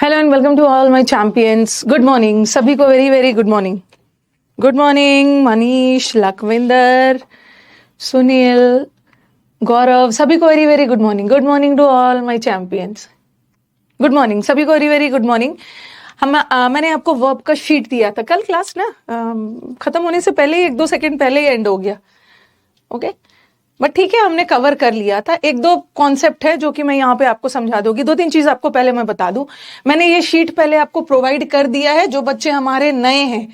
Hello and welcome to all my champions. Good morning सभी को, very very good morning. Good morning Manish, Lakhwinder, Sunil, Gaurav, सभी को very very good morning. Good morning to all my champions. Good morning सभी को, very very good morning. मैंने आपको verb का sheet दिया था कल, क्लास ना खत्म होने से पहले ही 1-2 सेकंड पहले ही एंड हो गया। ओके बट ठीक है, हमने कवर कर लिया था। 1-2 कॉन्सेप्ट है जो कि मैं यहाँ पे आपको समझा दूंगी। 2-3 चीज आपको पहले मैं बता दूं। मैंने ये शीट पहले आपको प्रोवाइड कर दिया है। जो बच्चे हमारे नए हैं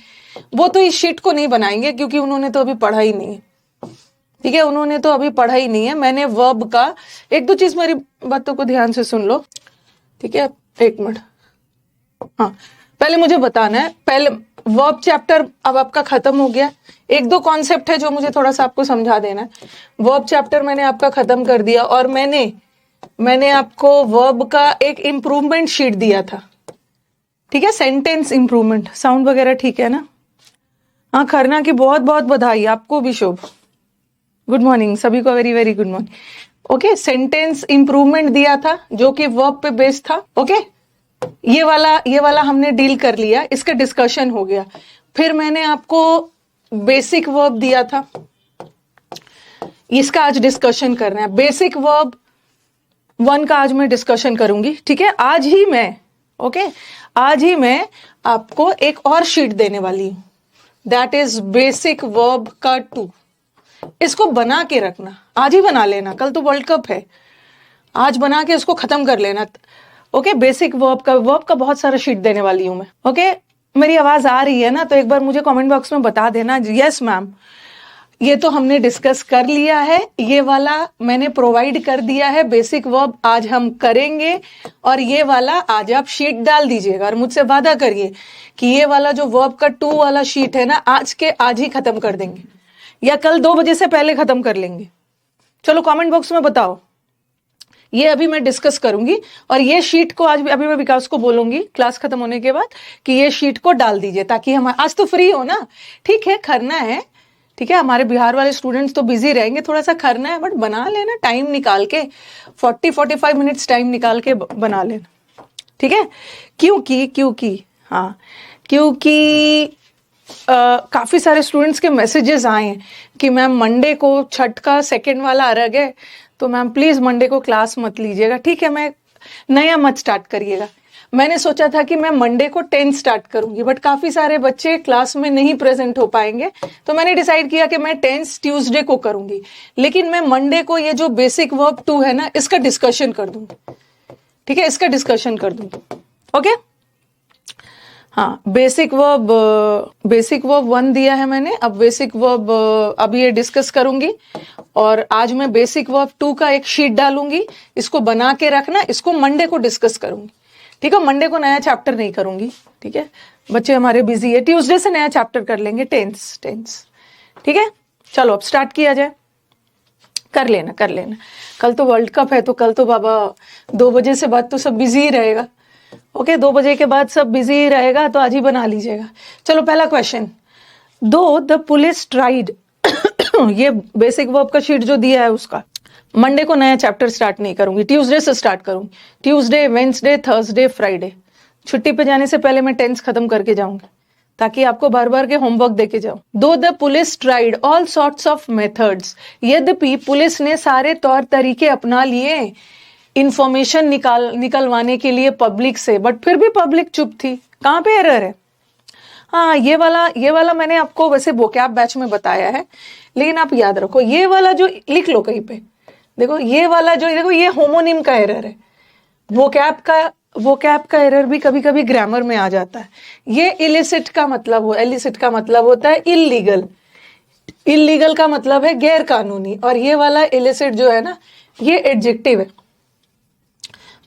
वो तो इस शीट को नहीं बनाएंगे क्योंकि उन्होंने तो अभी पढ़ा ही नहीं है। ठीक है, उन्होंने तो अभी पढ़ा ही नहीं है। मैंने वर्ब का 1-2 चीज, मेरी बातों को ध्यान से सुन लो। ठीक है, 1 मिनट। हाँ, पहले मुझे बताना है, पहले वर्ब चैप्टर अब आपका खत्म हो गया। 1-2 कॉन्सेप्ट है जो मुझे थोड़ा सा आपको समझा देना है। वर्ब चैप्टर मैंने आपका खत्म कर दिया और मैंने आपको वर्ब का एक इम्प्रूवमेंट शीट दिया था। ठीक है, सेंटेंस इम्प्रूवमेंट। साउंड वगैरह ठीक है ना? हाँ, खरना की बहुत बहुत बधाई, आपको भी शुभ। गुड मॉर्निंग सभी को, very very good morning. Okay, sentence improvement दिया था जो कि वर्ब पे बेस्ड था। ओके, ये वाला हमने डील कर लिया, इसका डिस्कशन हो गया। फिर मैंने आपको बेसिक वर्ब दिया था, इसका आज डिस्कशन करना है। बेसिक वर्ब 1 का आज मैं डिस्कशन करूंगी। ठीक है, आज ही मैं आपको एक और शीट देने वाली हूं, दैट इज बेसिक वर्ब का 2। इसको बना के रखना, आज ही बना लेना, कल तो वर्ल्ड कप है। आज बना के इसको खत्म कर लेना। ओके, बेसिक वर्ब का बहुत सारा शीट देने वाली हूं मैं। ओके, मेरी आवाज आ रही है ना? तो एक बार मुझे कमेंट बॉक्स में बता देना, यस मैम। ये तो हमने डिस्कस कर लिया है, ये वाला मैंने प्रोवाइड कर दिया है। बेसिक वर्ब आज हम करेंगे और ये वाला आज आप शीट डाल दीजिएगा और मुझसे वादा करिए कि ये वाला जो वर्ब का 2 वाला शीट है ना, आज ही खत्म कर देंगे या कल 2 बजे से पहले खत्म कर लेंगे। चलो कमेंट बॉक्स में बताओ। ये अभी मैं डिस्कस करूंगी और ये शीट को आज अभी मैं विकास को बोलूंगी क्लास खत्म होने के बाद कि ये शीट को डाल दीजिए ताकि हम आज तो फ्री हो ना। ठीक है, खरना है। ठीक है, हमारे बिहार वाले स्टूडेंट्स तो बिजी रहेंगे, थोड़ा सा खरना है बट बना लेना टाइम निकाल के, 40-45 मिनट्स टाइम निकाल के बना लेना। ठीक है, क्योंकि काफी सारे स्टूडेंट्स के मैसेजेस आए हैं कि मैम मंडे को छठ का 2nd वाला अर्घ है, तो मैम प्लीज मंडे को क्लास मत लीजिएगा। ठीक है, मैं नया मत स्टार्ट करिएगा। मैंने सोचा था कि मैं मंडे को 10 स्टार्ट करूंगी बट काफी सारे बच्चे क्लास में नहीं प्रेजेंट हो पाएंगे, तो मैंने डिसाइड किया कि मैं 10 ट्यूसडे को करूंगी। लेकिन मैं मंडे को ये जो बेसिक वर्ब 2 है ना, इसका डिस्कशन कर दूंगी। ठीक है, इसका डिस्कशन कर दूंगी। ओके, हाँ, बेसिक वर्ब 1 दिया है मैंने। अब बेसिक वर्ब अभी ये डिस्कस करूंगी और आज मैं बेसिक वर्ब 2 का एक शीट डालूंगी। इसको बना के रखना, इसको मंडे को डिस्कस करूंगी। ठीक है, मंडे को नया चैप्टर नहीं करूंगी। ठीक है, बच्चे हमारे बिजी है, ट्यूसडे से नया चैप्टर कर लेंगे, टेंस। ठीक है, चलो अब स्टार्ट किया जाए। कर लेना कल तो वर्ल्ड कप है, तो कल तो बाबा 2 बजे से बाद तो सब बिजी ही रहेगा। ओके, 2 बजे के बाद सब बिजी रहेगा, तो आज ही बना लीजिएगा। चलो पहला क्वेश्चन, दो द पुलिस ट्राइड ये बेसिक वर्ब का शीट जो दिया है उसका। मंडे को नया चैप्टर स्टार्ट नहीं करूंगी, ट्यूसडे से स्टार्ट करूंगी। Tuesday, Wednesday, Thursday, Friday. छुट्टी पे जाने से पहले मैं टेंस खत्म करके जाऊंगी ताकि आपको बार बार के होमवर्क देके जाऊं। Though the police tried all sorts of methods, यद्यपि पुलिस ने सारे तौर तरीके अपना लिए इंफॉर्मेशन निकलवाने के लिए पब्लिक से, बट फिर भी पब्लिक चुप थी। कहाँ पे एरर है? हाँ, ये वाला मैंने आपको वैसे वोकैब बैच में बताया है, लेकिन आप याद रखो ये वाला जो लिख लो कहीं पे। देखो ये वाला जो, देखो ये होमोनिम का एरर है। वोकैब का एरर भी कभी कभी ग्रामर में आ जाता है। ये इलिसिट का मतलब होता है इलीगल का मतलब है गैर कानूनी, और ये वाला इलिसिट जो है ना, ये एडजेक्टिव है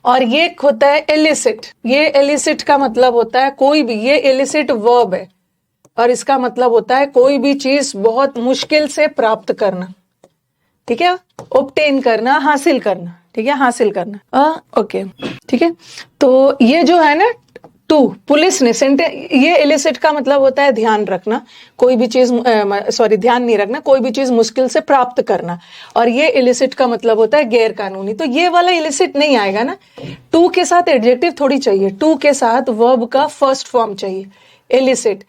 और ये होता है एलिसिट। ये एलिसिट का मतलब होता है कोई भी, ये एलिसिट वर्ब है और इसका मतलब होता है कोई भी चीज बहुत मुश्किल से प्राप्त करना। ठीक है, ऑब्टेन करना, हासिल करना। ठीक है, हासिल करना। ओके, ठीक है, तो ये जो है ना टू, पुलिस ने ये इलिसिट का मतलब होता है ध्यान रखना, कोई भी चीज सॉरी ध्यान नहीं रखना, कोई भी चीज मुश्किल से प्राप्त करना, और ये इलिसिट का मतलब होता है गैर कानूनी। तो ये वाला इलिसिट नहीं आएगा ना, टू के साथ एडजेक्टिव थोड़ी चाहिए, टू के साथ वर्ब का फर्स्ट फॉर्म चाहिए, इलिसिट।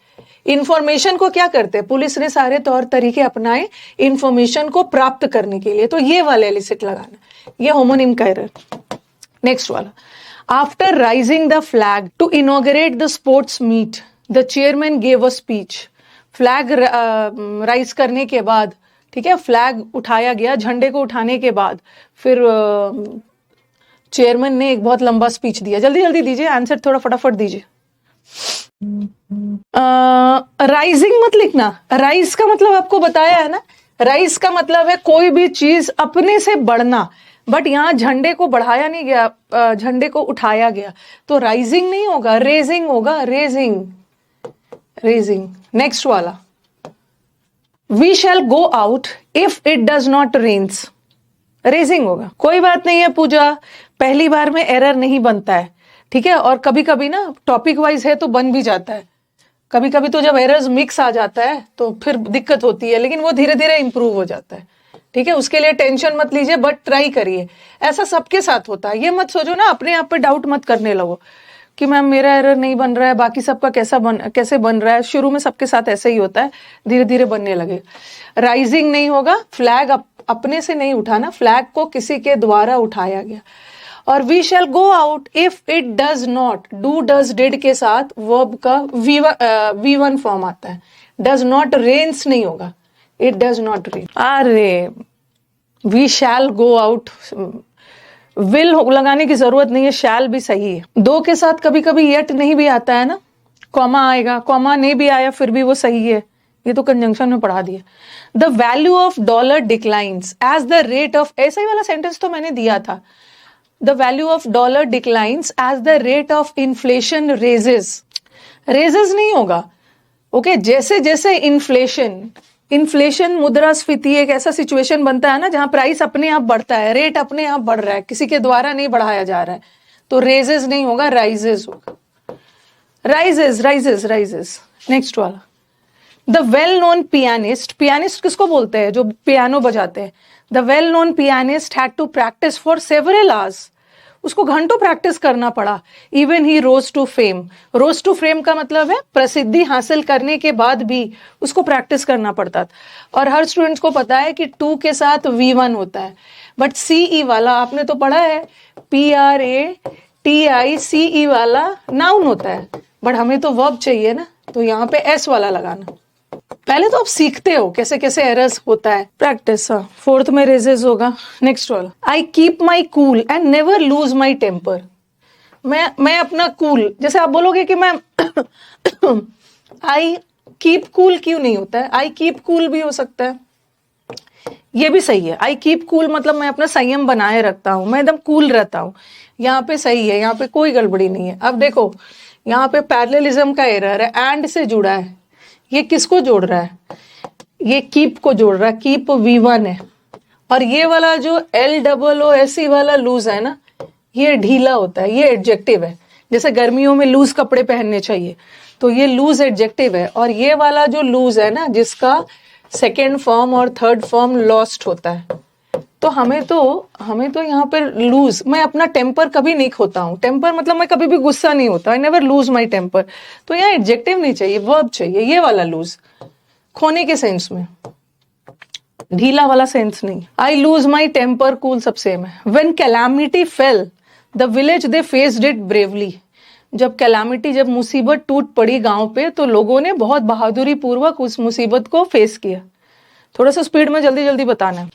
इंफॉर्मेशन को क्या करते हैं, पुलिस ने सारे तौर तरीके अपनाए इंफॉर्मेशन को प्राप्त करने के लिए, तो ये वाला इलिसिट लगाना, ये होमोनिम का एरर। नेक्स्ट वाला, after raising the flag to inaugurate the sports meet the chairman gave a speech. Flag raise करने के बाद, ठीक है, फ्लैग उठाया गया, झंडे को उठाने के बाद फिर चेयरमैन ने एक बहुत लंबा स्पीच दिया। जल्दी जल्दी दीजिए आंसर, थोड़ा फटाफट दीजिए। राइजिंग मत लिखना, राइज का मतलब आपको बताया है ना, राइज का मतलब है कोई भी चीज अपने से बढ़ना, बट यहां झंडे को बढ़ाया नहीं गया, झंडे को उठाया गया, तो राइजिंग नहीं होगा, रेजिंग होगा, रेजिंग, रेजिंग। नेक्स्ट वाला, we shall go out if it does not rains, raising होगा। कोई बात नहीं है पूजा, पहली बार में एरर नहीं बनता है, ठीक है, और कभी कभी ना टॉपिक वाइज है तो बन भी जाता है, कभी कभी तो जब एरर्स मिक्स आ जाता है तो फिर दिक्कत होती है, लेकिन वो धीरे धीरे इंप्रूव हो जाता है, ठीक है, उसके लिए टेंशन मत लीजिए, बट ट्राई करिए। ऐसा सबके साथ होता है, ये मत सोचो ना, अपने आप पे डाउट मत करने लगो कि मैम मेरा एरर नहीं बन रहा है, बाकी सबका कैसे बन रहा है। शुरू में सबके साथ ऐसे ही होता है, धीरे धीरे बनने लगे। राइजिंग नहीं होगा, फ्लैग अपने से नहीं उठाना, फ्लैग को किसी के द्वारा उठाया गया। और we shall go out if it does not, do does did के साथ वर्ब का V1 फॉर्म आता है, डज नॉट रेन्स नहीं होगा, इट डज नॉट रेन। अरे we shall go out, will लगाने की जरूरत नहीं है, शैल भी सही है। दो के साथ कभी कभी येट नहीं भी आता है ना, कॉमा आएगा, कॉमा नहीं भी आया फिर भी वो सही है, ये तो कंजंक्शन में पढ़ा दिया। The value of dollar declines as the rate of, ऐसा ही वाला सेंटेंस तो मैंने दिया था, the value of dollar declines as the rate of inflation raises, raises नहीं होगा, ओके, जैसे जैसे इन्फ्लेशन मुद्रास्फीति एक ऐसा सिचुएशन बनता है ना जहां प्राइस अपने आप बढ़ता है, रेट अपने आप बढ़ रहा है, किसी के द्वारा नहीं बढ़ाया जा रहा है, तो रेजेस नहीं होगा, राइजेस होगा, राइजेस राइजेस राइजेस। नेक्स्ट वाला, the well known pianist, pianist किसको बोलते हैं, जो पियानो बजाते हैं, the well known pianist had to practise for several hours, उसको घंटों प्रैक्टिस करना पड़ा। Even he rose to fame, rose to fame का मतलब है प्रसिद्धि हासिल करने के बाद भी उसको प्रैक्टिस करना पड़ता था। और हर स्टूडेंट्स को पता है कि टू के साथ V1 होता है, बट CE वाला आपने तो पढ़ा है, PRATICE वाला नाउन होता है, बट हमें तो वर्ब चाहिए ना, तो यहाँ पे S वाला लगाना। पहले तो आप सीखते हो कैसे कैसे एरर्स होता है, प्रैक्टिस। फोर्थ में रेजेस होगा। नेक्स्ट वाला, I keep my cool and never lose my temper, मैं अपना कूल, जैसे आप बोलोगे कि मैं आई कीप कूल क्यों नहीं होता है, आई कीप कूल भी हो सकता है, ये भी सही है। आई कीप कूल मतलब मैं अपना संयम बनाए रखता हूं, मैं एकदम कूल रहता हूं, यहाँ पे सही है, यहाँ पे कोई गड़बड़ी नहीं है। अब देखो यहाँ पे पैरेललिज्म का एरर है, एंड से जुड़ा है, ये किसको जोड़ रहा है, ये कीप को जोड़ रहा है, कीप V1 है, और ये वाला जो LOOSE वाला लूज है ना, ये ढीला होता है, ये एडजेक्टिव है, जैसे गर्मियों में लूज कपड़े पहनने चाहिए, तो ये लूज एडजेक्टिव है। और ये वाला जो लूज है ना, जिसका सेकेंड फॉर्म और थर्ड फॉर्म लॉस्ट होता है, तो हमें तो यहाँ पर लूज, मैं अपना टेम्पर कभी नहीं खोता हूँ, टेम्पर मतलब मैं कभी भी गुस्सा नहीं होता, I never lose my temper, तो यहाँ एडजेक्टिव नहीं चाहिए, वर्ब चाहिए, ये वाला लूज खोने के सेंस में, ढीला वाला सेंस नहीं। I lose my temper, cool सब सेम है। When calamity fell the village they faced it bravely, जब कैलामिटी, जब मुसीबत टूट पड़ी गांव पे, तो लोगों ने बहुत बहादुरी पूर्वक उस मुसीबत को फेस किया। थोड़ा सा स्पीड में जल्दी जल्दी बताना है।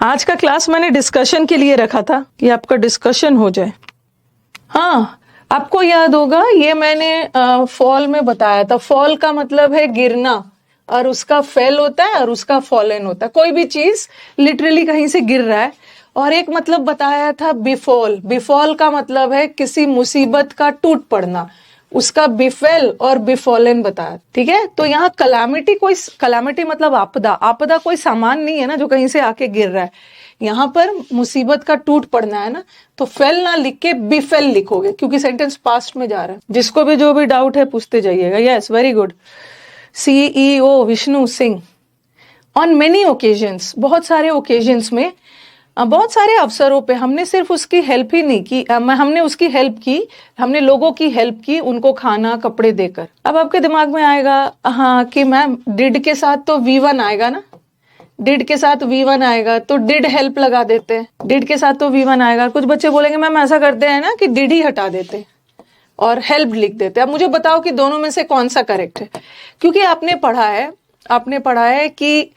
आज का क्लास मैंने डिस्कशन के लिए रखा था कि आपका डिस्कशन हो जाए। हाँ, आपको याद होगा ये मैंने फॉल में बताया था, फॉल का मतलब है गिरना, और उसका फेल होता है और उसका फॉलन होता है, कोई भी चीज लिटरली कहीं से गिर रहा है। और एक मतलब बताया था बिफॉल, बिफॉल का मतलब है किसी मुसीबत का टूट पड़ना, उसका बिफेल और बिफॉलन बताया, ठीक है। तो यहाँ कलामिटी, कोई कलामिटी मतलब आपदा, आपदा कोई सामान नहीं है ना जो कहीं से आके गिर रहा है, यहाँ पर मुसीबत का टूट पड़ना है ना, तो फेल ना लिख के बिफेल लिखोगे, क्योंकि सेंटेंस पास्ट में जा रहा है। जिसको भी जो भी डाउट है पूछते जाइएगा। Yes, very good. CEO Vishnu Singh. On many occasions, बहुत सारे ओकेजन्स में, बहुत सारे अवसरों पे हमने सिर्फ उसकी हेल्प ही नहीं की, हमने उसकी हेल्प की, हमने लोगों की हेल्प की, उनको खाना कपड़े देकर। अब आपके दिमाग में आएगा हाँ कि मैम डिड के साथ तो V1 आएगा ना, डिड के साथ V1 आएगा तो डिड हेल्प लगा देते हैं, डिड के साथ तो V1 आएगा। कुछ बच्चे बोलेंगे मैम ऐसा करते हैं ना कि डिड ही हटा देते हैं और हेल्प लिख देते हैं। अब मुझे बताओ कि दोनों में से कौन सा करेक्ट है, क्योंकि आपने पढ़ा है कि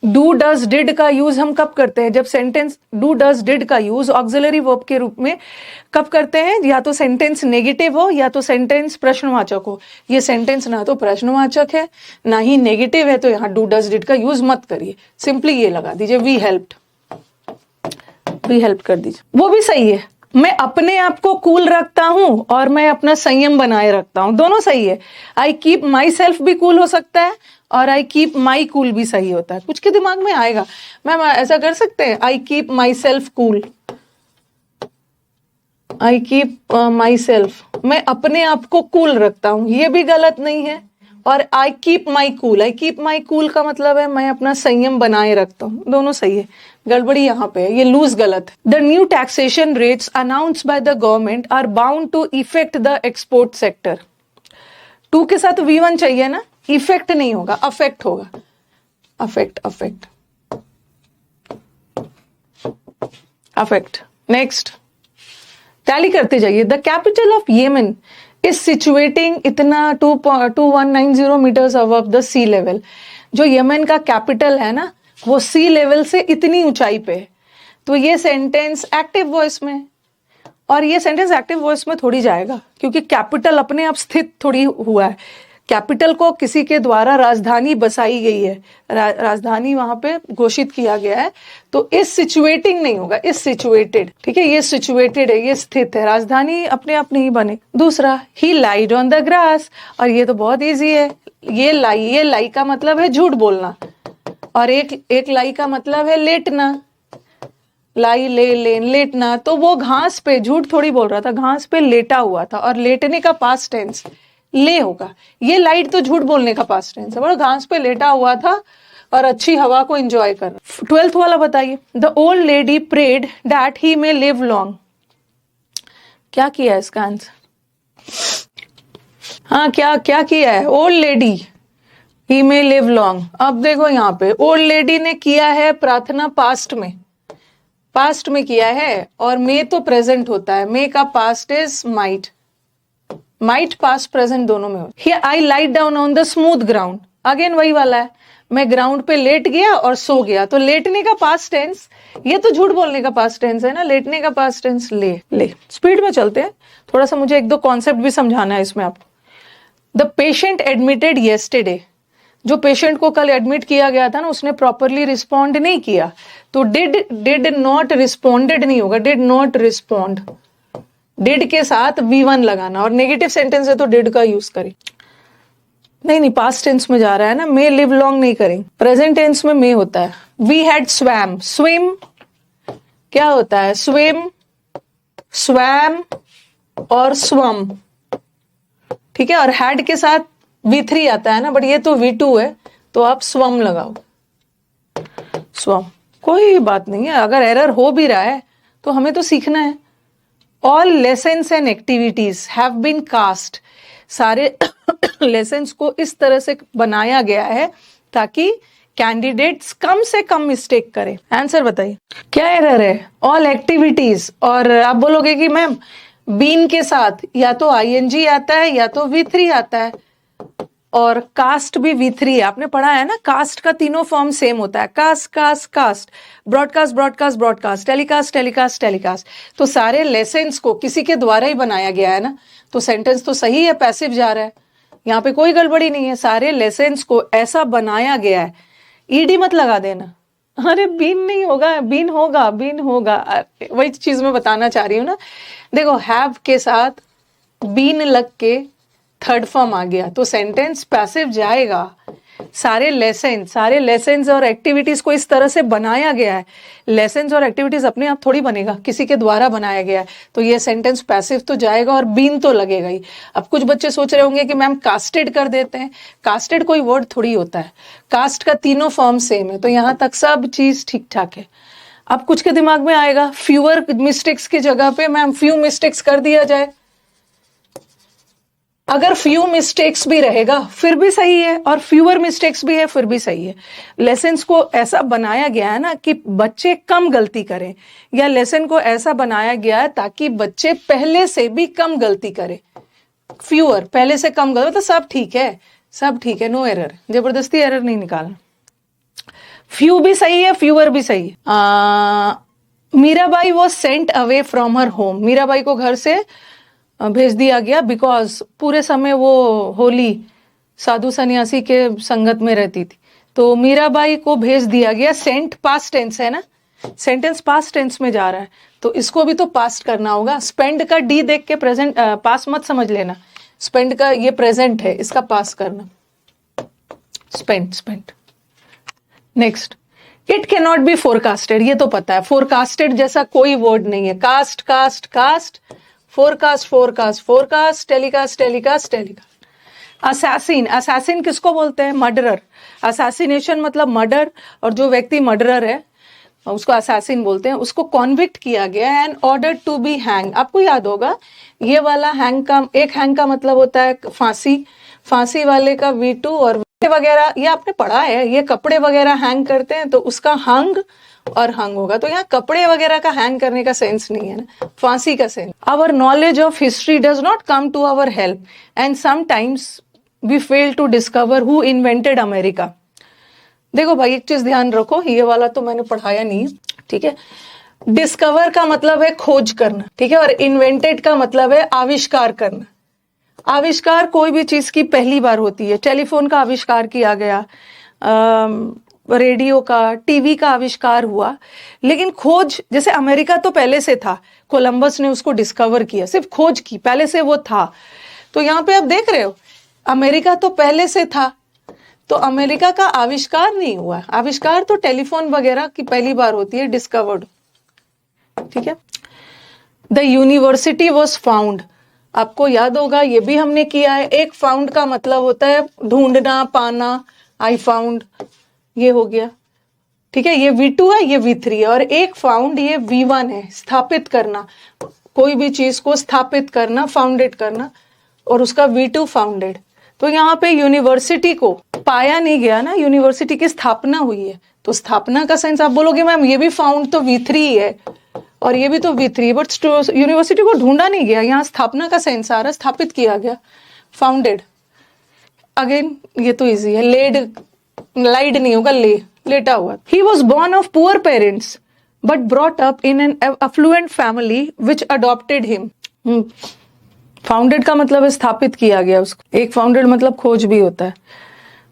डू डज डिड का यूज हम कब करते हैं, जब सेंटेंस डू डज डिड का यूज ऑक्सिलरी वर्ब के रूप में कब करते हैं, या तो सेंटेंस नेगेटिव हो या तो सेंटेंस प्रश्नवाचक हो। ये सेंटेंस ना तो प्रश्नवाचक है ना ही नेगेटिव है, तो यहाँ डू डज डिड का यूज मत करिए, सिंपली ये लगा दीजिए वी हेल्प्ड, वी हेल्प कर दीजिए। वो भी सही है, मैं अपने आप को कूल रखता हूं और मैं अपना संयम बनाए रखता हूं, दोनों सही है। आई कीप माई सेल्फ भी कूल हो सकता है और आई कीप माई कूल भी सही होता है। कुछ के दिमाग में आएगा मैम ऐसा कर सकते हैं, आई keep my self cool, I keep my self, मैं अपने आप को कूल रखता हूं, ये भी गलत नहीं है। और आई कीप माई कूल का मतलब है मैं अपना संयम बनाए रखता हूं, दोनों सही है। गड़बड़ी यहाँ पे है, ये लूज गलत है। The new taxation rates announced by the government are bound to effect the export sector. To के साथ V1 चाहिए ना, इफेक्ट नहीं होगा, अफेक्ट होगा, अफेक्ट। नेक्स्ट टैली करते जाइए। The capital of Yemen is situating इतना 2190 metres above the sea level. जो यमन का कैपिटल है ना, वो सी लेवल से इतनी ऊंचाई पे है। तो ये सेंटेंस एक्टिव वॉइस में, और ये सेंटेंस एक्टिव वॉइस में थोड़ी जाएगा, क्योंकि कैपिटल अपने आप स्थित थोड़ी हुआ है। कैपिटल को किसी के द्वारा राजधानी बसाई गई है, राजधानी वहां पे घोषित किया गया है, तो इस सिचुएटिंग नहीं होगा, इस सिचुएटेड। ठीक है, ये सिचुएटेड है, ये स्थित है, राजधानी अपने आप नहीं बने। दूसरा, ही लाइड ऑन द ग्रास, और ये तो बहुत इजी है। ये लाई का मतलब है झूठ बोलना, और एक लाई का मतलब है लेटना, लाई लेटना। तो वो घास पे, झूठ थोड़ी बोल रहा था, घास पे लेटा हुआ था, और लेटने का पास्ट टेंस ले होगा। ये लाइट तो झूठ बोलने का पास्ट टेंस है, बड़ा घास पे लेटा हुआ था और अच्छी हवा को एंजॉय कर रहा। 12th वाला बताइए। The old lady prayed that he may live long. क्या किया है इसका आंसर? हाँ, क्या किया है? Old lady he may live long. अब देखो यहाँ पे ओल्ड लेडी ने किया है प्रार्थना पास्ट में किया है, और मे तो प्रेजेंट होता है, मे का past is might past present दोनों में हो। Here I light down on the smooth ground, again वही वाला है, मैं ग्राउंड पे लेट गया और सो गया। तो लेटने का पास्ट टेंस, ये तो झूठ बोलने का पास्ट टेंस है ना, लेटने का पास्ट टेंस ले। स्पीड में चलते हैं, थोड़ा सा मुझे एक दो कॉन्सेप्ट भी समझाना है इसमें आपको। द पेशेंट एडमिटेड येस्टरडे, जो पेशेंट को कल एडमिट किया गया था ना, उसने प्रॉपरली रिस्पॉन्ड नहीं किया, तो डिड नॉट रिस्पॉन्डेड नहीं होगा, डिड नॉट रिस्पॉन्ड। डिड के साथ V1 लगाना, और नेगेटिव सेंटेंस है तो डिड का यूज करें। नहीं, पास्ट टेंस में जा रहा है ना, मे लिव लॉन्ग नहीं करें, प्रेजेंट टेंस में मे होता है। वी हैड स्वैम, स्विम क्या होता है? स्विम, स्वैम और स्वम। ठीक है, और हैड के साथ V3 आता है ना, बट ये तो V2 है, तो आप स्वम लगाओ, स्वम। कोई बात नहीं है, अगर एरर हो भी रहा है तो हमें तो सीखना है। All lessons and activities have been cast, सारे लेसन्स को इस तरह से बनाया गया है ताकि कैंडिडेट्स कम से कम मिस्टेक करें। आंसर बताइए, क्या एरर है? ऑल एक्टिविटीज, और आप बोलोगे कि मैम बीन के साथ या तो ING आता है या तो V3 आता है, और कास्ट भी V3 है। आपने पढ़ा है ना, कास्ट का तीनों फॉर्म सेम होता है, कास्ट, ब्रॉडकास्ट, टेलीकास्ट। तो सारे लेसन्स को किसी के द्वारा ही बनाया गया है ना, तो सेंटेंस तो सही है, पैसिव जा रहा है, यहाँ पे कोई गड़बड़ी नहीं है। सारे लेसन्स को ऐसा बनाया गया है, ED मत लगा देना। अरे बीन नहीं होगा, बीन होगा, वही चीज मैं बताना चाह रही हूँ ना। देखो, हैव के साथ बीन लग के थर्ड फॉर्म आ गया, तो सेंटेंस पैसिव जाएगा। सारे लेसन्स और एक्टिविटीज को इस तरह से बनाया गया है। लेसन्स और एक्टिविटीज अपने आप थोड़ी बनेगा, किसी के द्वारा बनाया गया है, तो ये सेंटेंस पैसिव तो जाएगा और बीन तो लगेगा ही। अब कुछ बच्चे सोच रहे होंगे कि मैम कास्टेड कर देते हैं। कास्टेड कोई वर्ड थोड़ी होता है, कास्ट का तीनों फॉर्म सेम है, तो यहां तक सब चीज ठीक ठाक है। अब कुछ के दिमाग में आएगा फ्यूअर मिस्टेक्स की जगह पे मैम फ्यू मिस्टेक्स कर दिया जाए। अगर फ्यू मिस्टेक्स भी रहेगा फिर भी सही है, और फ्यूअर मिस्टेक्स भी है फिर भी सही है। लेसन्स को ऐसा बनाया गया है ना कि बच्चे कम गलती करें, या लेसन को ऐसा बनाया गया है ताकि बच्चे पहले से भी कम गलती करें। फ्यूअर, पहले से कम गलती, मतलब सब ठीक है, सब ठीक है, नो एरर, जबरदस्ती एरर नहीं निकालना। फ्यू भी सही है, फ्यूअर भी सही है। Mirabai was sent away from her home, Mirabai को घर से भेज दिया गया बिकॉज पूरे समय वो होली साधु सन्यासी के संगत में रहती थी, तो मीराबाई को भेज दिया गया। सेंट पास्ट टेंस है ना, सेंटेंस पास्ट टेंस में जा रहा है, तो इसको भी तो पास्ट करना होगा। स्पेंड का डी देख के प्रेजेंट पास मत समझ लेना, स्पेंड का ये प्रेजेंट है, इसका पास करना, spend. Next, it can not be forecasted, ये तो पता है, फोरकास्टेड जैसा कोई वर्ड नहीं है। Cast, forecast, telecast. असैसिन किसको बोलते हैं? मर्डरर। असैसिनेशन मतलब मर्डर, और जो व्यक्ति मर्डरर है उसको असैसिन बोलते हैं। उसको कॉन्विक्ट किया गया and order to be hang. आपको याद होगा ये वाला हैंग का मतलब होता है फांसी वाले का V2, और वगैरह ये आपने पढ़ा है, ये कपड़े वगैरह हैंग करते हैं तो उसका हंग और हंग होगा, तो यहाँ कपड़े वगैरह का हैंग करने का सेंस नहीं है ना, फांसी का sense. Our knowledge of history does not come to our help and sometimes we fail to discover who invented America. देखो भाई एक चीज ध्यान रखो, ये वाला तो मैंने पढ़ाया नहीं है, ठीक है। डिस्कवर का मतलब है खोज करना, ठीक है, और इन्वेंटेड का मतलब है आविष्कार करना। आविष्कार कोई भी चीज की पहली बार होती है। टेलीफोन का आविष्कार किया गया, रेडियो का, टीवी का आविष्कार हुआ, लेकिन खोज, जैसे अमेरिका तो पहले से था, कोलंबस ने उसको डिस्कवर किया, सिर्फ खोज की, पहले से वो था। तो यहाँ पे आप देख रहे हो अमेरिका तो पहले से था, तो अमेरिका का आविष्कार नहीं हुआ। आविष्कार तो टेलीफोन वगैरह की पहली बार होती है, डिस्कवर्ड, ठीक है। द यूनिवर्सिटी वॉज फाउंड, आपको याद होगा ये भी हमने किया है। एक फाउंड का मतलब होता है ढूंढना, पाना, आई फाउंड, ये हो गया, ठीक है। ये V2 है, ये V3 है, और एक फाउंड ये V1 है, स्थापित करना, कोई भी चीज को स्थापित करना, फाउंडेड करना, और उसका V2 फाउंडेड। तो यहाँ पे यूनिवर्सिटी को पाया नहीं गया ना, यूनिवर्सिटी की स्थापना हुई है, तो स्थापना का सेंस आप बोलोगे मैम ये भी फाउंड तो V3 है और ये भी तो V3, बट यूनिवर्सिटी को ढूंढा नहीं गया, यहाँ स्थापना का सेंस आ रहा है, स्थापित किया गया, फाउंडेड। अगेन ये तो इजी है, लाइड नहीं होगा, लेटा हुआ। ही was born of poor parents but brought up in an affluent family which adopted him. Founded का मतलब है स्थापित किया गया उसको, एक फाउंडेड मतलब खोज भी होता है।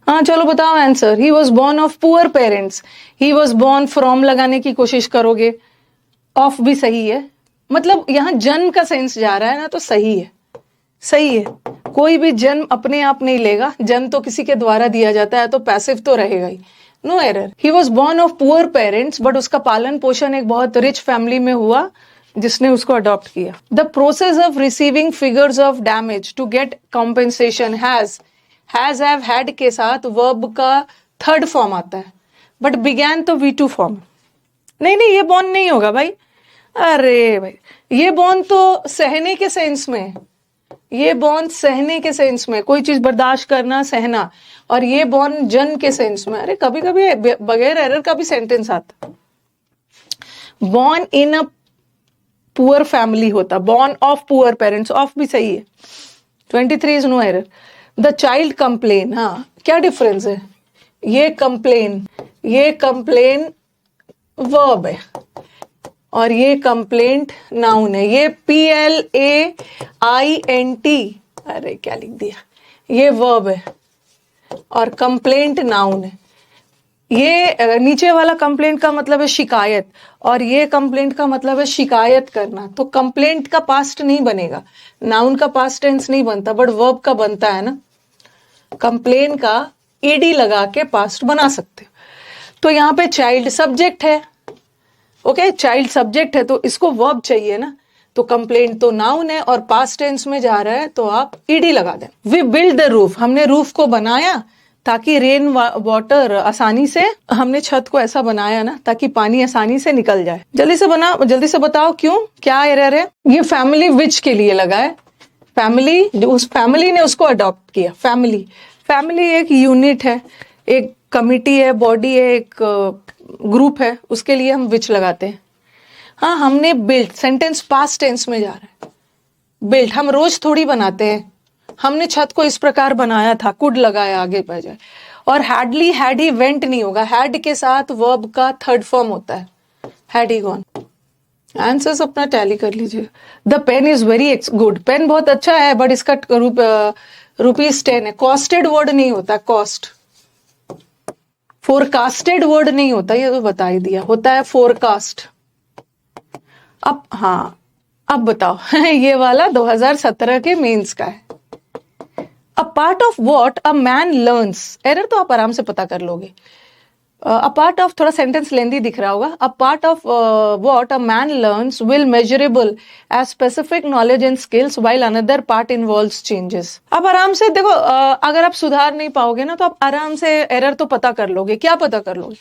हाँ चलो बताओ answer. He was born of poor parents, he was born from लगाने की कोशिश करोगे, ऑफ भी सही है, मतलब यहाँ जन्म का सेंस जा रहा है ना, तो सही है, सही है। कोई भी जन्म अपने आप नहीं लेगा, जन्म तो किसी के द्वारा दिया जाता है, तो पैसिव तो रहेगा ही, no error. He was born of poor parents, but उसका पालन पोषण एक बहुत रिच फैमिली में हुआ जिसने उसको अडॉप्ट किया। The process of receiving figures of damage to get compensation has have had के साथ वर्ब का थर्ड फॉर्म आता है, बट बिगैन तो V2 फॉर्म। नहीं ये बॉर्न नहीं होगा भाई, अरे भाई ये बॉर्न तो सहने के सेंस में, ये बॉर्न सहने के सेंस में, कोई चीज बर्दाश्त करना, सहना, और ये बॉर्न जन्म के सेंस में। अरे कभी कभी बगैर एरर का भी सेंटेंस आता, born in a poor family होता, born of poor parents, of भी सही है, 23 is no error. The child complain, हाँ क्या डिफरेंस है, ये कंप्लेन वर्ब है और ये कंप्लेंट नाउन है, ये PLAINT, अरे क्या लिख दिया, ये वर्ब है और कंप्लेंट नाउन है। ये नीचे वाला कंप्लेंट का मतलब है शिकायत, और ये कंप्लेंट का मतलब है शिकायत करना, तो कंप्लेंट का पास्ट नहीं बनेगा, नाउन का पास्ट टेंस नहीं बनता, बट वर्ब का बनता है ना। कंप्लेन का ईडी लगा के पास्ट बना सकते हो। तो यहाँ पे चाइल्ड सब्जेक्ट है, ओके, चाइल्ड सब्जेक्ट है तो इसको वर्ब चाहिए ना, तो कंप्लेंट तो नाउन है और पास्ट टेंस में जा रहा है तो आप ईडी लगा दें। वी बिल्ड द रूफ, हमने रूफ को बनाया ताकि रेन वाटर आसानी से, हमने छत को ऐसा बनाया ना ताकि पानी आसानी से निकल जाए। जल्दी से बताओ क्यों, क्या एरर है? ये फैमिली विच के लिए लगा है, फैमिली, उस फैमिली ने उसको अडॉप्ट किया। फैमिली एक यूनिट है, एक कमिटी है, बॉडी है, एक ग्रुप है, उसके लिए हम विच लगाते हैं। हाँ, हमने बिल्ट, सेंटेंस पास्ट टेंस में जा रहा है। बिल्ट हम रोज थोड़ी बनाते हैं, हमने छत को इस प्रकार बनाया था, कुड लगाया, आगे बढ़ जाए। और हैडली, हैड ही वेंट नहीं होगा, हैड के साथ वर्ब का थर्ड फॉर्म होता है, हैड ही गॉन। आंसर्स अपना टैली कर लीजिए। The pen is very good, pen बहुत अच्छा है बट इसका ₹10 है। कॉस्टेड वर्ड नहीं होता, कॉस्ट। फोरकास्टेड वर्ड नहीं होता, ये तो बता ही दिया, होता है फोरकास्ट। अब हाँ, अब बताओ ये वाला 2017 के मेंस का है। A part of what a man learns, error तो आप आराम से पता कर लोगे। अ पार्ट ऑफ, थोड़ा सेंटेंस लेंदी दिख रहा होगा। A part of what a man learns will measurable as specific knowledge and skills while another part involves changes. अब आराम से देखो, अगर आप सुधार नहीं पाओगे ना तो आप आराम से एरर तो पता कर लोगे। क्या पता कर लोगे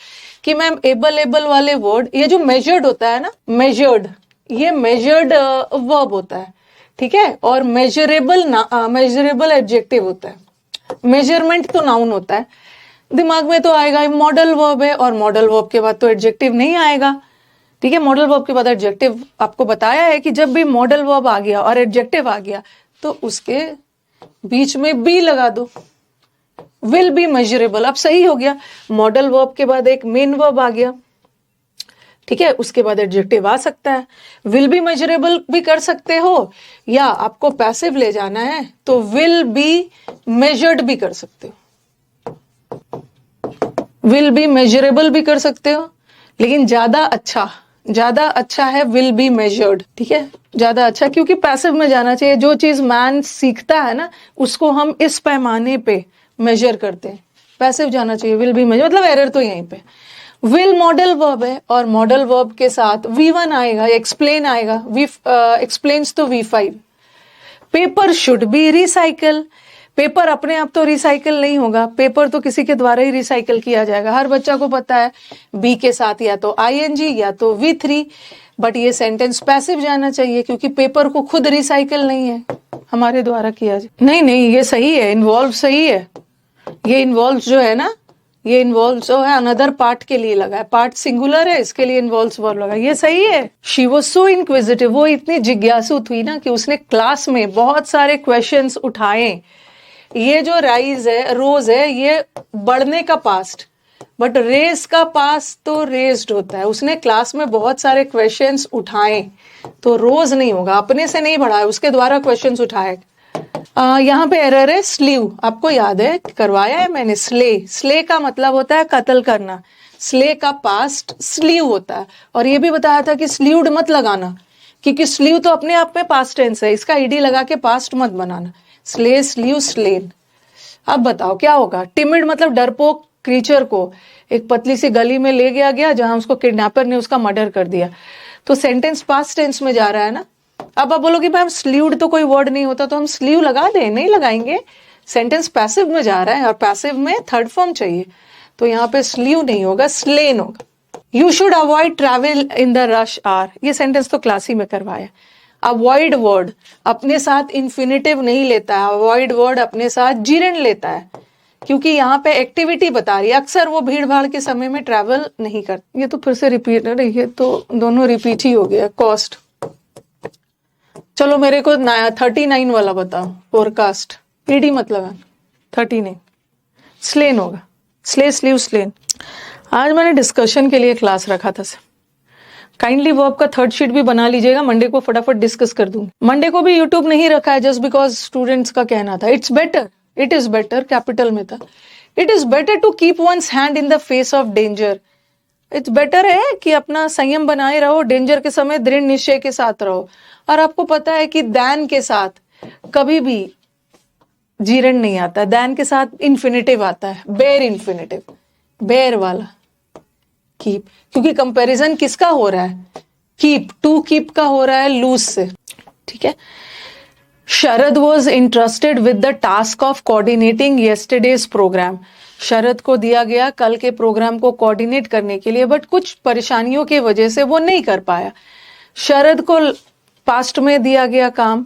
कि मैम एबल वाले वर्ड, ये जो मेजर्ड होता है ना, मेजर्ड, ये मेजर्ड वर्ब होता है, ठीक है, और मेजरेबल एडजेक्टिव होता है। मेजरमेंट तो नाउन होता है। दिमाग में तो आएगा मॉडल वर्ब है, और मॉडल वर्ब के बाद तो एडजेक्टिव नहीं आएगा, ठीक है। मॉडल वर्ब के बाद एडजेक्टिव, आपको बताया है कि जब भी मॉडल वर्ब आ गया और एडजेक्टिव आ गया तो उसके बीच में बी लगा दो, विल बी मेजरेबल। अब सही हो गया, मॉडल वर्ब के बाद एक मेन वर्ब आ गया, ठीक है, उसके बाद एडजेक्टिव आ सकता है। विल बी मेजरेबल भी कर सकते हो, या आपको पैसिव ले जाना है तो विल बी मेजर्ड भी कर सकते हो, विल बी मेजरेबल भी कर सकते हो, लेकिन ज्यादा अच्छा है विल बी मेजर्ड, ठीक है, ज्यादा अच्छा, क्योंकि पैसिव में जाना चाहिए। जो चीज मैन सीखता है ना उसको हम इस पैमाने पे मेजर करते हैं, पैसिव जाना चाहिए, विल बी मेजर, मतलब एरर तो यहीं पे। विल मॉडल वर्ब है और मॉडल वर्ब के साथ V1 आएगा, एक्सप्लेन आएगा, एक्सप्लेन्स तो V5। Paper should be recycle, paper अपने आप तो रिसाइकल नहीं होगा, पेपर तो किसी के द्वारा ही रिसाइकल किया जाएगा। हर बच्चा को पता है बी के साथ या तो ING या तो V3, बट ये सेंटेंस पैसिव जाना चाहिए क्योंकि पेपर को खुद रिसाइकल नहीं है, हमारे द्वारा किया जाए। नहीं, ये सही है, इन्वॉल्व सही है। ये इन्वॉल्व जो है ना, ये इन्वॉल्व जो है अनदर पार्ट के लिए लगा है, पार्ट सिंगुलर है, इसके लिए इन्वॉल्व वर्ब लगा, ये सही है। शी वॉज सो इंक्विजिटिव, वो इतनी जिज्ञासु थी ना कि उसने क्लास में बहुत सारे क्वेश्चंस उठाए। ये जो राइज है, रोज है, ये बढ़ने का पास्ट, बट रेस का पास्ट तो रेस्ड होता है। उसने क्लास में बहुत सारे क्वेश्चंस उठाए, तो रोज नहीं होगा, अपने से नहीं बढ़ाया, उसके द्वारा क्वेश्चंस उठाए। यहाँ पे एरर है स्लीव, आपको याद है करवाया है मैंने। स्ले का मतलब होता है कत्ल करना, स्ले का पास्ट स्लीव होता है। और ये भी बताया था कि स्लीव्ड मत लगाना, क्योंकि स्लीव तो अपने आप में पास्ट टेंस है, इसका ईडी लगा के पास्ट मत बनाना। Slay, sleeve, slain. अब बताओ क्या होगा। टिमिड मतलब डरपोक क्रीचर को एक पतली सी गली में ले गया जहां उसको किडनैपर ने उसका मर्डर कर दिया, तो सेंटेंस पास्ट टेंस में जा रहा है ना। अब आप बोलोगे मैम स्लीव्ड तो कोई वर्ड नहीं होता, तो हम स्लीव लगा दें? नहीं लगाएंगे, सेंटेंस पैसिव में जा रहा है और पैसिव में थर्ड फॉर्म चाहिए, तो यहाँ पे स्लीव नहीं होगा, स्लेन होगा। You should avoid travel in the rush hour, ये सेंटेंस तो क्लास ही में करवाया। अवॉइड वर्ड अपने साथ इन्फिनेटिव नहीं लेता है, अवॉइड वर्ड अपने साथ जीरेंड लेता है, क्योंकि यहाँ पे एक्टिविटी बता रही है। अक्सर वो भीड़ भाड़ के समय में ट्रैवल नहीं करते। ये तो फिर से रिपीट, अरे ये तो दोनों रिपीट ही हो गया। कॉस्ट, चलो मेरे को 39 वाला बताओ। फोरकास्ट, ईडी मत लगाना, 39 स्लेन होगा, स्ले, स्लीव, स्लेन। आज मैंने डिस्कशन के लिए क्लास रखा था सर, काइंडली वर्ब का थर्ड शीट भी बना लीजिएगा, मंडे को फटाफट डिस्कस कर दूंगी। मंडे को भी यूट्यूब नहीं रखा है जस्ट बिकॉज स्टूडेंट्स का कहना था। इट इज बेटर, कैपिटल में था, it is better to keep one's hand in the face of danger. It's better है कि अपना संयम बनाए रहो, डेंजर के समय दृढ़ निश्चय के साथ रहो। और आपको पता है कि दैन के साथ कभी भी जीरन नहीं आता है, दैन के साथ इन्फिनेटिव आता है, बेर इन्फिनेटिव, बेर वाला कीप, क्योंकि कंपैरिजन किसका हो रहा है, कीप, टू कीप का हो रहा है लूज से, ठीक है। Sharad was interested with the task of coordinating yesterday's programme, Sharad को दिया गया कल के प्रोग्राम को कोऑर्डिनेट करने के लिए, बट कुछ परेशानियों की वजह से वो नहीं कर पाया। शरद को पास्ट में दिया गया काम,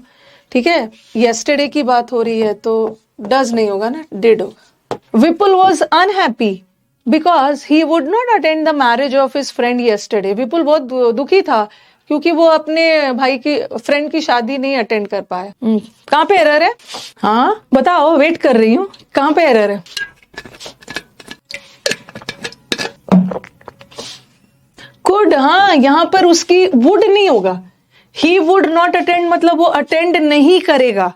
ठीक है, येस्टरडे की बात हो रही है तो डज नहीं होगा ना, डिड होगा। Vipul was unhappy because he would not attend the marriage of his friend yesterday, Vipul बहुत दुखी था क्योंकि वो अपने भाई की फ्रेंड की शादी नहीं अटेंड कर पाया। कहाँ पे एरर है, हाँ बताओ, वेट कर रही हूँ, कहाँ पे एरर है। कुड, हाँ यहाँ पर उसकी वुड नहीं होगा, ही वुड नॉट अटेंड मतलब वो अटेंड नहीं करेगा,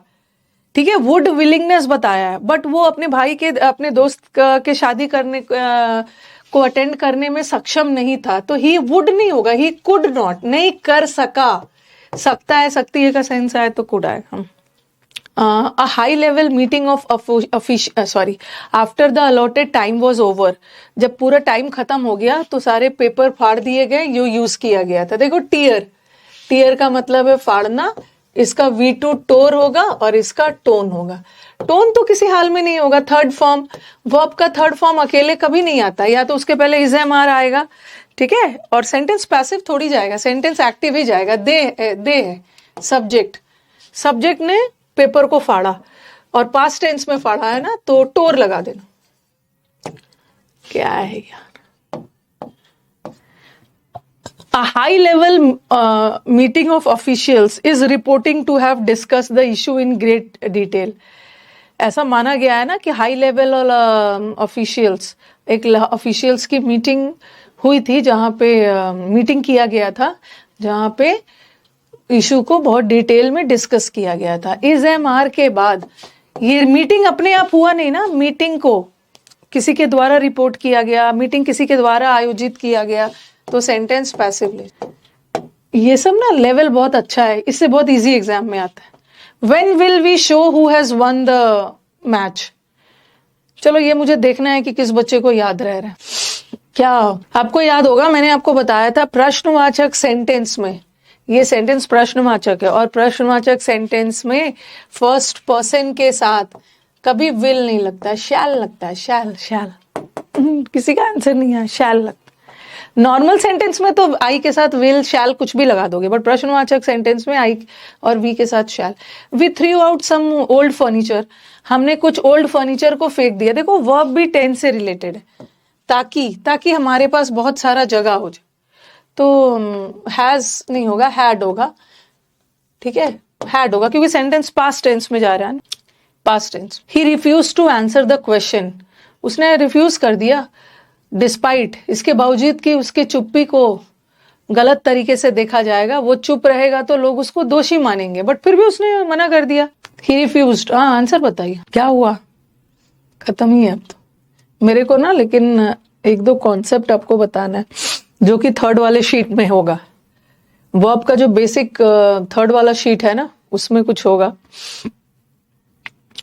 ठीक है, वुड विलिंगनेस बताया है, बट वो अपने भाई के अपने दोस्त के शादी करने को अटेंड करने में सक्षम नहीं था, तो ही वुड नहीं होगा, ही कुड नॉट, नहीं कर सका, सकता है, सकती है का सेंस आए तो कुड आएगा। A high level meeting of after the allotted time was over, जब पूरा टाइम खत्म हो गया तो सारे पेपर फाड़ दिए गए, यूज किया गया था। देखो टीयर, टीयर का मतलब है फाड़ना, इसका V2 टोर होगा और इसका टोन होगा। टोन तो किसी हाल में नहीं होगा, थर्ड फॉर्म, वर्ब का थर्ड फॉर्म अकेले कभी नहीं आता, या तो उसके पहले इज एम आर आएगा, ठीक है, और सेंटेंस पैसिव थोड़ी जाएगा, सेंटेंस एक्टिव ही जाएगा। दे है सब्जेक्ट, सब्जेक्ट ने पेपर को फाड़ा और पास्ट टेंस में फाड़ा है ना, तो टोर लगा देना। क्या है यार, A high level meeting of officials is reporting to have discussed the issue in great detail. ऐसा माना गया है ना कि हाई लेवल ऑफिशियल्स, एक ऑफिशियल्स की मीटिंग हुई थी जहां पे मीटिंग किया गया था, जहां पे इशू को बहुत डिटेल में डिस्कस किया गया था। इज एम आर के बाद ये मीटिंग अपने आप हुआ नहीं ना, मीटिंग को किसी के द्वारा रिपोर्ट किया गया, मीटिंग किसी के द्वारा आयोजित किया गया, तो सेंटेंस पैसिव ले। ये सब ना लेवल बहुत अच्छा है, इससे बहुत इजी एग्जाम में आता है। When will we show who has won the match, चलो ये मुझे देखना है कि किस बच्चे को याद रह रहा है। क्या आपको याद होगा, मैंने आपको बताया था प्रश्नवाचक सेंटेंस में, ये सेंटेंस प्रश्नवाचक है और प्रश्नवाचक सेंटेंस में फर्स्ट पर्सन के साथ कभी विल नहीं लगता है, शैल लगता है, शैल शैल। किसी का आंसर नहीं है, शैल लगता है। नॉर्मल सेंटेंस में तो आई के साथ विल शैल कुछ भी लगा दोगे, बट प्रश्नवाचक सेंटेंस में आई और वी के साथ shall. We threw out some old furniture, हमने कुछ ओल्ड फर्नीचर को फेंक दिया। देखो वर्ब भी टेंस से रिलेटेड है, ताकि हमारे पास बहुत सारा जगह हो जाए, तो हैज नहीं होगा, हैड होगा, ठीक है, हैड होगा क्योंकि सेंटेंस पास्ट टेंस में जा रहा है, past tense. He refuse to answer the question, उसने रिफ्यूज कर दिया, डिस्पाइट, इसके बावजूद कि उसके चुप्पी को गलत तरीके से देखा जाएगा, वो चुप रहेगा तो लोग उसको दोषी मानेंगे, बट फिर भी उसने मना कर दिया। ही रिफ्यूज्ड, हाँ आंसर बताइए क्या हुआ, खत्म ही है अब तो मेरे को ना, लेकिन एक दो कॉन्सेप्ट आपको बताना है जो कि थर्ड वाले शीट में होगा। वर्ब का जो बेसिक थर्ड वाला शीट है ना, उसमें कुछ होगा।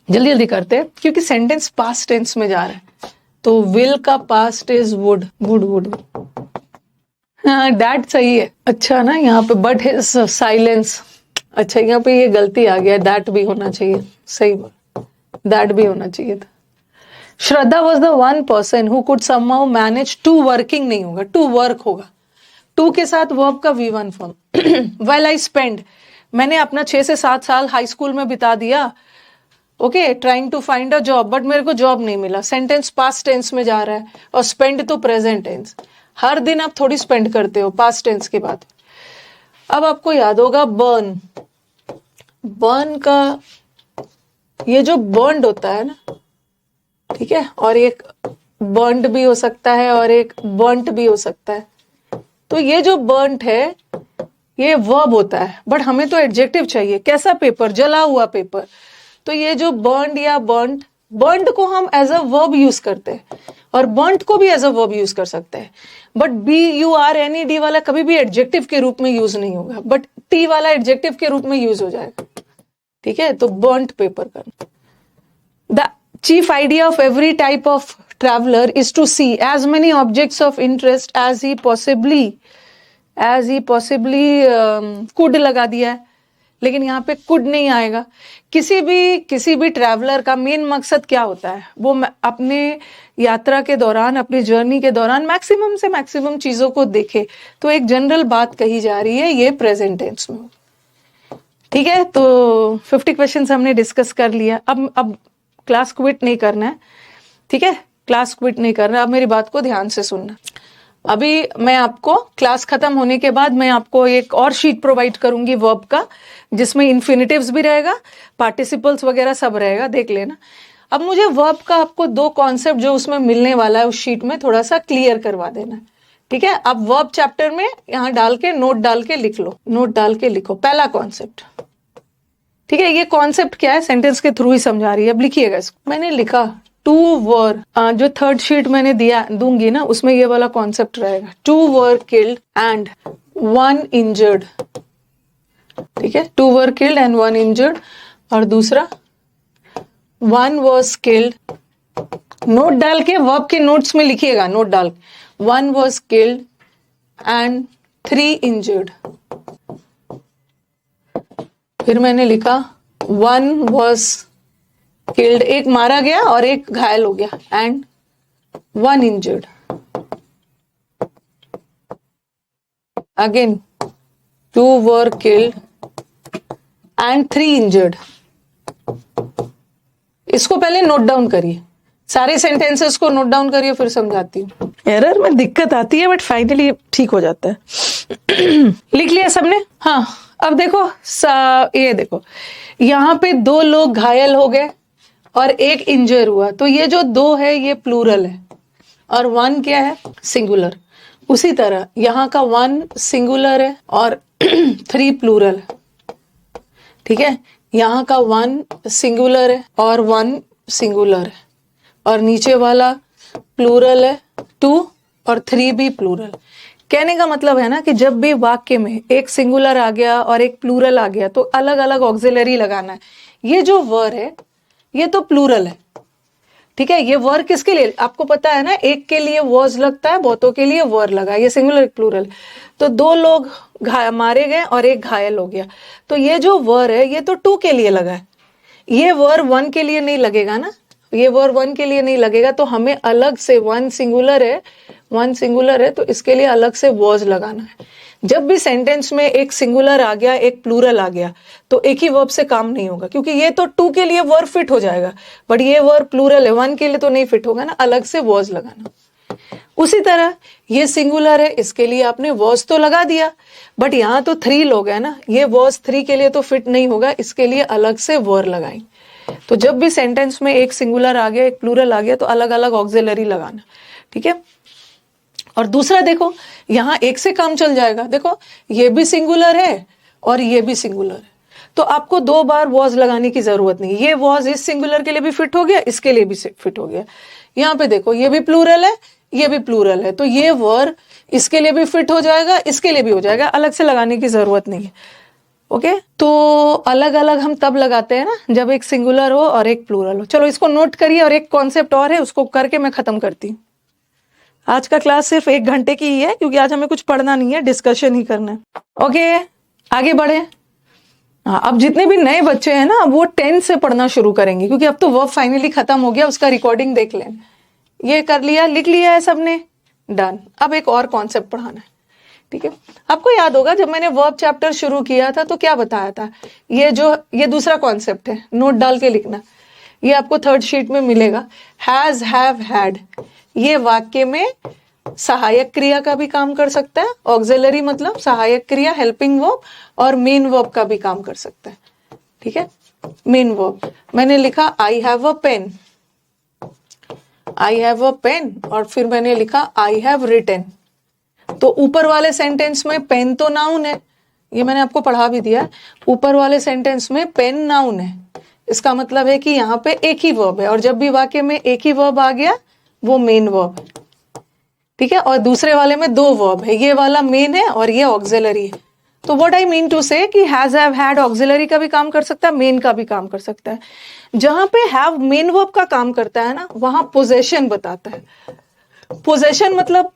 जल्दी जल्दी करते हैं क्योंकि सेंटेंस पास्ट टेंस में जा रहा है, तो विल का past is would, would would. हाँ डैट सही है, अच्छा ना यहाँ पे बट हिज साइलेंस, अच्छा यहाँ पे ये गलती आ गया, दैट भी होना चाहिए, सही बात, दैट भी होना चाहिए था। Shraddha was the one person who could somehow manage to, working नहीं होगा, टू वर्क होगा, टू के साथ वर्ब का V1 form. Well I spend, मैंने अपना 6 से 7 साल हाई स्कूल में बिता दिया, okay, trying to find a job, but मेरे को जॉब नहीं मिला। सेंटेंस पास्ट टेंस में जा रहा है और स्पेंड तो प्रेजेंट टेंस, हर दिन आप थोड़ी स्पेंड करते हो पास्ट टेंस के बाद। अब आपको याद होगा बर्न, बर्न का ये जो बर्न्ड होता है ना, ठीक है, और एक बर्न्ड भी हो सकता है और एक बर्न्ट भी हो सकता है, तो ये जो बर्न्ट है ये वर्ब होता है, बट हमें तो एडजेक्टिव चाहिए। कैसा पेपर, जला हुआ पेपर, तो ये जो बर्न्ड या बर्न्ट, बर्न्ड को हम एज अ वर्ब यूज करते हैं और बर्न्ट को भी एज अ वर्ब यूज कर सकते हैं, बट BURNED वाला कभी भी एडजेक्टिव के रूप में यूज नहीं होगा, बट T वाला एडजेक्टिव के रूप में यूज हो जाएगा, ठीक है। तो बर्न्ट पेपर करना, the chief idea of every type of traveler is to see as many objects of interest as he possibly could लगा दिया है, लेकिन यहाँ पे could नहीं आएगा। किसी भी ट्रैवलर का मेन मकसद क्या होता है, वो अपने यात्रा के दौरान, अपनी जर्नी के दौरान मैक्सिमम से मैक्सिमम चीजों को देखे। तो एक जनरल बात कही जा रही है, ये प्रेजेंट टेंस में। ठीक है, तो 50 क्वेश्चंस हमने डिस्कस कर लिया। अब क्लास क्विट नहीं करना है, ठीक है, क्लास क्विट नहीं करना। अब मेरी बात को ध्यान से सुनना। अभी मैं आपको क्लास खत्म होने के बाद मैं आपको एक और शीट प्रोवाइड करूंगी वर्ब का, जिसमें इन्फिनिटिव्स भी रहेगा, पार्टिसिपल्स वगैरह सब रहेगा, देख लेना। अब मुझे वर्ब का आपको 2 कॉन्सेप्ट जो उसमें मिलने वाला है उस शीट में थोड़ा सा क्लियर करवा देना है। ठीक है, अब वर्ब चैप्टर में यहाँ डाल के नोट डाल के लिख लो, नोट डाल के लिखो पहला कॉन्सेप्ट। ठीक है, ये कॉन्सेप्ट क्या है सेंटेंस के थ्रू ही समझा रही है। अब लिखिएगा इसको। मैंने लिखा 2 वर, जो थर्ड शीट मैंने दूंगी ना, उसमें ये वाला कॉन्सेप्ट रहेगा। 2 वर किल्ड एंड 1 इंजर्ड। ठीक है, 2 वर किल्ड एंड 1 इंजर्ड। और दूसरा 1 वॉज किल्ड, नोट डाल के वर्ब के नोट्स में लिखिएगा, नोट डाल के 1 वॉज किल्ड एंड 3 इंजर्ड। फिर मैंने लिखा 1 वॉज किल्ड, एक मारा गया और एक घायल हो गया, and 1 injured. Again 2 were killed and 3 injured. इसको पहले नोट डाउन करिए, सारे सेंटेंसेस को नोट डाउन करिए, फिर समझाती हूँ। एरर में दिक्कत आती है बट फाइनली ठीक हो जाता है। लिख लिया सबने? हाँ, अब देखो ये देखो, यहाँ पे 2 लोग घायल हो गए और एक इंजर हुआ, तो ये जो 2 है ये प्लूरल है और 1 क्या है, सिंगुलर। उसी तरह यहाँ का 1 सिंगुलर है और 3 प्लूरल है। ठीक है, यहाँ का 1 सिंगुलर है और 1 सिंगुलर है, और नीचे वाला प्लूरल है 2 और 3 भी प्लूरल। कहने का मतलब है ना कि जब भी वाक्य में एक सिंगुलर आ गया और एक प्लूरल आ गया तो अलग अलग ऑक्सिलरी लगाना है। ये जो वर है ये तो प्लूरल है। ठीक है, ये वर किसके लिए, आपको पता है ना, एक के लिए वॉज लगता है, बहुतों के लिए वर लगा, ये सिंगुलर एक प्लूरल। तो 2 लोग मारे गए और एक घायल हो गया, तो ये जो वर है ये तो 2 के लिए लगा है, ये वर 1 के लिए नहीं लगेगा ना, ये वर 1 के लिए नहीं लगेगा। तो हमें अलग से 1 सिंगुलर है तो इसके लिए अलग से वॉज लगाना है। जब भी सेंटेंस में एक सिंगुलर आ गया एक प्लूरल आ गया तो एक ही वर्ब से काम नहीं होगा, क्योंकि ये तो 2 के लिए वर्ब फिट हो जाएगा, बट ये वर्ब प्लूरल है, 1 के लिए तो नहीं फिट होगा ना, अलग से वॉज लगाना। उसी तरह ये सिंगुलर है, इसके लिए आपने वॉज तो लगा दिया, बट यहाँ तो 3 लोग है ना, ये वॉज 3 के लिए तो फिट नहीं होगा, इसके लिए अलग से वर लगाएंगे। तो जब भी सेंटेंस में एक सिंगुलर आ गया एक प्लूरल आ गया तो अलग अलग ऑक्सिलरी लगाना। ठीक है, और दूसरा देखो, यहाँ एक से काम चल जाएगा। देखो ये भी सिंगुलर है और ये भी सिंगुलर है, तो आपको 2 बार वॉज लगाने की जरूरत नहीं। ये वॉज इस सिंगुलर के लिए भी फिट हो गया, इसके लिए भी फिट हो गया। यहाँ पे देखो ये भी प्लूरल है ये भी प्लूरल है, तो ये वर इसके लिए भी फिट हो जाएगा, इसके लिए भी हो जाएगा, अलग से लगाने की जरूरत नहीं है। ओके, तो अलग अलग हम तब लगाते हैं ना जब एक सिंगुलर हो और एक प्लूरल हो। चलो इसको नोट करिए, और एक कॉन्सेप्ट और है, उसको करके मैं खत्म करती हूँ। आज का क्लास सिर्फ 1 घंटे की ही है, क्योंकि आज हमें कुछ पढ़ना नहीं है, डिस्कशन ही करना है। ओके, आगे बढ़े। हाँ, अब जितने भी नए बच्चे हैं ना वो 10 से पढ़ना शुरू करेंगे, क्योंकि अब तो वर्ब फाइनली खत्म हो गया, उसका रिकॉर्डिंग देख लें। ये कर लिया, लिख लिया है सबने, डन। अब एक और कॉन्सेप्ट पढ़ाना है। ठीक है, आपको याद होगा जब मैंने वर्ब चैप्टर शुरू किया था तो क्या बताया था, ये दूसरा कॉन्सेप्ट है, नोट डाल के लिखना। ये आपको 3rd शीट में मिलेगा। हैज, हैव, हैड, ये वाक्य में सहायक क्रिया का भी काम कर सकता है, ऑक्सिलरी मतलब सहायक क्रिया, हेल्पिंग वर्ब, और मेन वर्ब का भी काम कर सकता है। ठीक है, मेन वर्ब मैंने लिखा I have a pen, I have a pen, और फिर मैंने लिखा आई हैव रिटन। तो ऊपर वाले सेंटेंस में पेन तो नाउन है, ये मैंने आपको पढ़ा भी दिया। ऊपर वाले सेंटेंस में पेन नाउन है, इसका मतलब है कि यहाँ पे एक ही वर्ब है, और जब भी वाक्य में एक ही वर्ब आ गया वो मेन वर्ब है। ठीक है, और दूसरे वाले में 2 वर्ब है, ये वाला मेन है और ये ऑक्सिलरी है। तो व्हाट आई मीन टू से कि हैज हैव हैड ऑक्सिलरी का भी काम कर सकता है, मेन का भी काम कर सकता है। जहां पे हैव मेन वर्ब का काम करता है ना, वहां पोजेशन बताता है। पोजेशन मतलब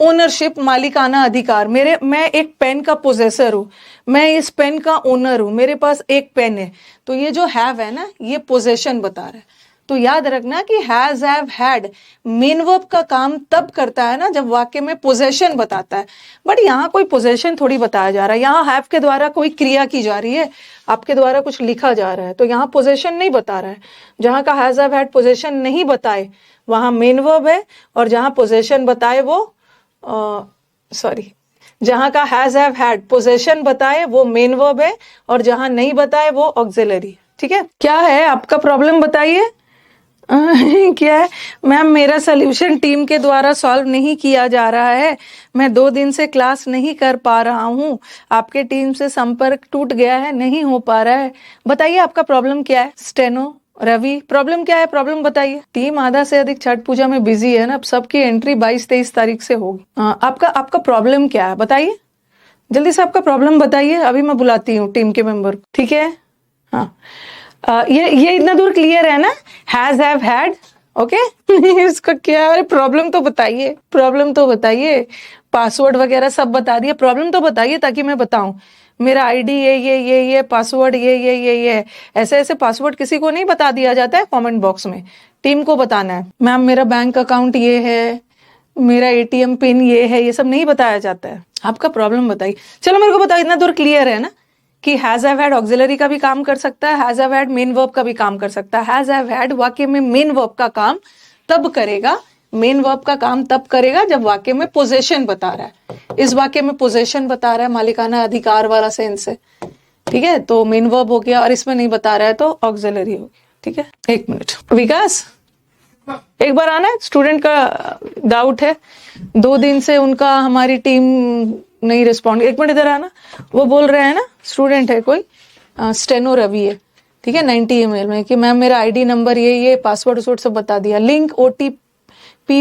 ओनरशिप, मालिकाना अधिकार। मैं एक पेन का पोजेसर हूं, मैं इस पेन का ओनर हूं, मेरे पास एक पेन है। तो ये जो हैव है ना, ये पोजेशन बता रहा है। तो याद रखना कि has have had main verb का काम तब करता है ना जब वाक्य में पोजेशन बताता है। बट यहाँ कोई पोजेशन थोड़ी बताया जा रहा है, यहाँ हैव के द्वारा कोई क्रिया की जा रही है, आपके द्वारा कुछ लिखा जा रहा है, तो यहाँ पोजेशन नहीं बता रहा है। जहाँ का हैज हैव हैड पोजेशन नहीं बताए वहां मेन वर्ब है, और जहां पोजेशन बताए वो जहां का हैज हैव हैड पोजेशन बताए वो मेन वर्ब है, और जहां नहीं बताए वो ऑक्सिलरी। ठीक है, क्या है आपका प्रॉब्लम बताइए। क्या है मैम, मेरा सोल्यूशन टीम के द्वारा सॉल्व नहीं किया जा रहा है, मैं 2 दिन से क्लास नहीं कर पा रहा हूँ, आपके टीम से संपर्क टूट गया है, नहीं हो पा रहा है। बताइए आपका प्रॉब्लम क्या है। स्टेनो, रवि, प्रॉब्लम क्या है, प्रॉब्लम बताइए। टीम आधा से अधिक छठ पूजा में बिजी है ना, अब सबकी एंट्री 22-23 तारीख से होगी। आपका प्रॉब्लम क्या है बताइए, जल्दी से आपका प्रॉब्लम बताइए, अभी मैं बुलाती हूँ टीम के मेंबर को। ठीक है, हाँ ये इतना दूर क्लियर है ना, हैज हैव हैड, ओके। इसका क्या है, प्रॉब्लम तो बताइए, प्रॉब्लम तो बताइए। पासवर्ड वगैरह सब बता दिए, प्रॉब्लम तो बताइए ताकि मैं बताऊं। मेरा आईडी ये पासवर्ड ये ऐसे ऐसे पासवर्ड किसी को नहीं बता दिया जाता है कमेंट बॉक्स में, टीम को बताना है। मैम मेरा बैंक अकाउंट ये है, मेरा एटीएम पिन ये है, ये सब नहीं बताया जाता है। आपका प्रॉब्लम बताइए। चलो मेरे को बताओ, इतना दूर क्लियर है ना कि हैज हैव हैड ऑक्सिलरी का भी काम कर सकता है, has have had main verb का भी काम कर सकता है। हैज हैव हैड वाक्य में मेन वर्ब का काम तब करेगा, मेन वर्ब का काम तब करेगा जब वाक्य में पोजेशन बता रहा है। इस वाक्य में पोजेशन बता रहा है, मालिकाना अधिकार वाला सेंस है। ठीक है, तो मेन वर्ब हो गया, और इसमें नहीं बता रहा है तो ऑक्सिलरी हो गया। ठीक है, 1 मिनट विकास, एक बार आना है, स्टूडेंट का डाउट है। 2 दिन से उनका हमारी टीम नहीं रिस्पॉन्ड। 1 मिनट इधर आना। वो बोल रहे हैं ना, स्टूडेंट है कोई, स्टेनो रवि है, ठीक है, 90 email में कि मैम मेरा आईडी नंबर ये पासवर्ड वसवर्ड सब बता दिया, लिंक ओटीपी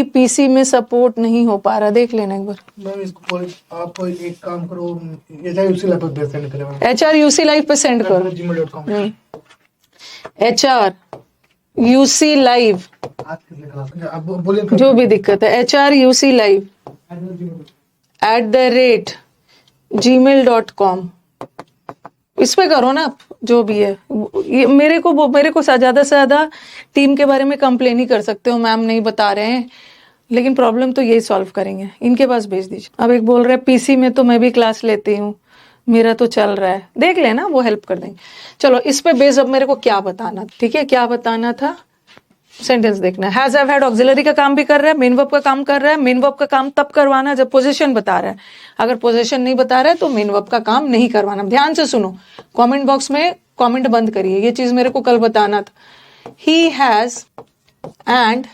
पीसी में सपोर्ट नहीं हो पा रहा। देख लेना एक बार। मैम इसको आप एक काम करो, HRUC लाइव पे सेंड करें। HRUC लाइव पे सेंड करो, gmail.com। HRUC लाइव, आप बोलिए जो भी दिक्कत है, HRUC लाइव @gmail.com, इस पे करो ना, जो भी है। ये मेरे को ज्यादा से ज्यादा टीम के बारे में कंप्लेन ही कर सकते हो, मैम नहीं बता रहे हैं, लेकिन प्रॉब्लम तो यही सॉल्व करेंगे, इनके पास भेज दीजिए। अब एक बोल रहे हैं पीसी में तो मैं भी क्लास लेती हूँ, मेरा तो चल रहा है, देख लेना, वो हेल्प कर देंगे। चलो इस पे बेस अब मेरे को क्या बताना, ठीक है, क्या बताना था, सेंटेंस देखना है। हैज हैव हैड ऑक्सिलरी का काम भी कर रहा है, मेन वर्ब का काम कर रहा है। मेन वर्ब का काम तब करवाना जब पोजीशन बता रहा है, अगर पोजीशन नहीं बता रहा है तो मेन वर्ब का काम नहीं करवाना। ध्यान से सुनो, कमेंट बॉक्स में कमेंट बंद करिए, ये चीज मेरे को कल बताना था। He has and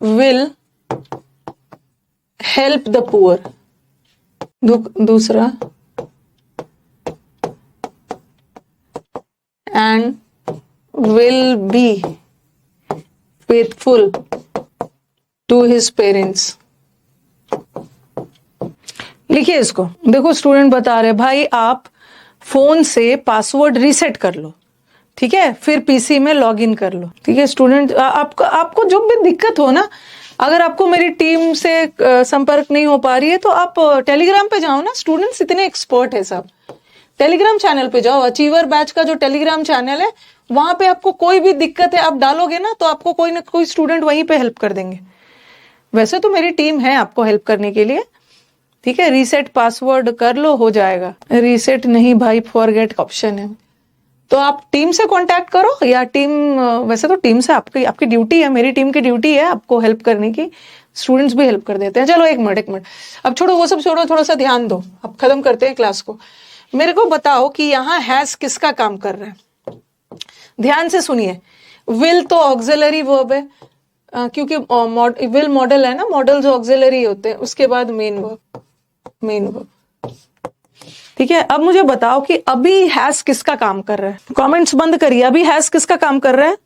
will help the poor. दूसरा, and will be faithful to his parents। लिखिए इसको। देखो स्टूडेंट बता रहे भाई आप फोन से पासवर्ड रीसेट कर लो, ठीक है, फिर पीसी में लॉग इन कर लो। ठीक है स्टूडेंट, आपको जो भी दिक्कत हो ना, अगर आपको मेरी टीम से संपर्क नहीं हो पा रही है तो आप टेलीग्राम पे जाओ ना, स्टूडेंट्स इतने एक्सपर्ट है सब। टेलीग्राम चैनल पे जाओ, अचीवर बैच का जो टेलीग्राम चैनल है, वहां पे आपको कोई भी दिक्कत है आप डालोगे ना, तो आपको कोई ना कोई स्टूडेंट वहीं पे हेल्प कर देंगे। वैसे तो मेरी टीम है आपको हेल्प करने के लिए, ठीक है। रीसेट पासवर्ड कर लो, हो जाएगा। रीसेट नहीं भाई, फॉरगेट ऑप्शन है, तो आप टीम से कांटेक्ट करो, या टीम, वैसे तो टीम से आपकी ड्यूटी है, मेरी टीम की ड्यूटी है आपको हेल्प करने की, स्टूडेंट्स भी हेल्प कर देते हैं। चलो एक मिनट, अब छोड़ो वो सब, छोड़ो, थोड़ा सा ध्यान दो, अब खत्म करते हैं क्लास को। मेरे को बताओ कि यहाँ हैज किसका काम कर रहा है, ध्यान से सुनिए। विल तो ऑक्सिलरी वर्ब है, क्योंकि विल मॉडल है ना, मॉडल जो ऑक्सिलरी होते हैं, उसके बाद मेन वर्ब, ठीक है। अब मुझे बताओ कि अभी हैज किसका काम कर रहा है, कमेंट्स बंद करिए, अभी हैज किसका काम कर रहा है।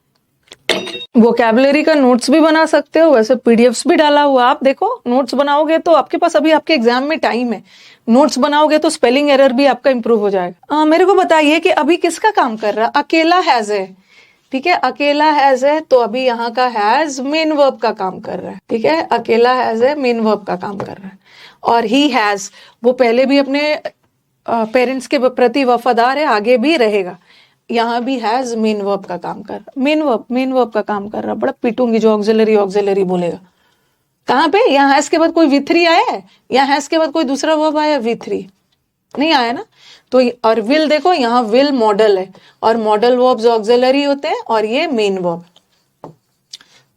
वोकैबुलरी का नोट्स भी बना सकते हो, वैसे पीडीएफ्स भी डाला हुआ, आप देखो नोट्स बनाओगे तो आपके पास अभी आपके एग्जाम में टाइम है, नोट्स बनाओगे तो स्पेलिंग एरर भी आपका इंप्रूव हो जाएगा। मेरे को बताइए कि अभी किसका काम कर रहा है? अकेला हैज है, ठीक है, अकेला हैज है, तो अभी यहाँ का हैज मेन वर्ब का काम कर रहा है, ठीक है, अकेला हैज है, मेन वर्ब का काम कर रहा है। और ही हैज, वो पहले भी अपने पेरेंट्स के प्रति वफादार है, आगे भी रहेगा। यहाँ भी हैज मेन वर्ब का काम कर रहा, मेन वर्ब का काम कर रहा। बड़ा पीटूंगी जो ऑक्सिलरी बोलेगा। कहाँ पे? यहाँ हैज के बाद कोई V3 आया है? यहाँ हैज के बाद कोई दूसरा वर्ब आया? V3 नहीं आया ना। तो और विल देखो, यहाँ विल मॉडल है और मॉडल वर्ब्स ऑक्सिलरी होते हैं और ये मेन वर्ब।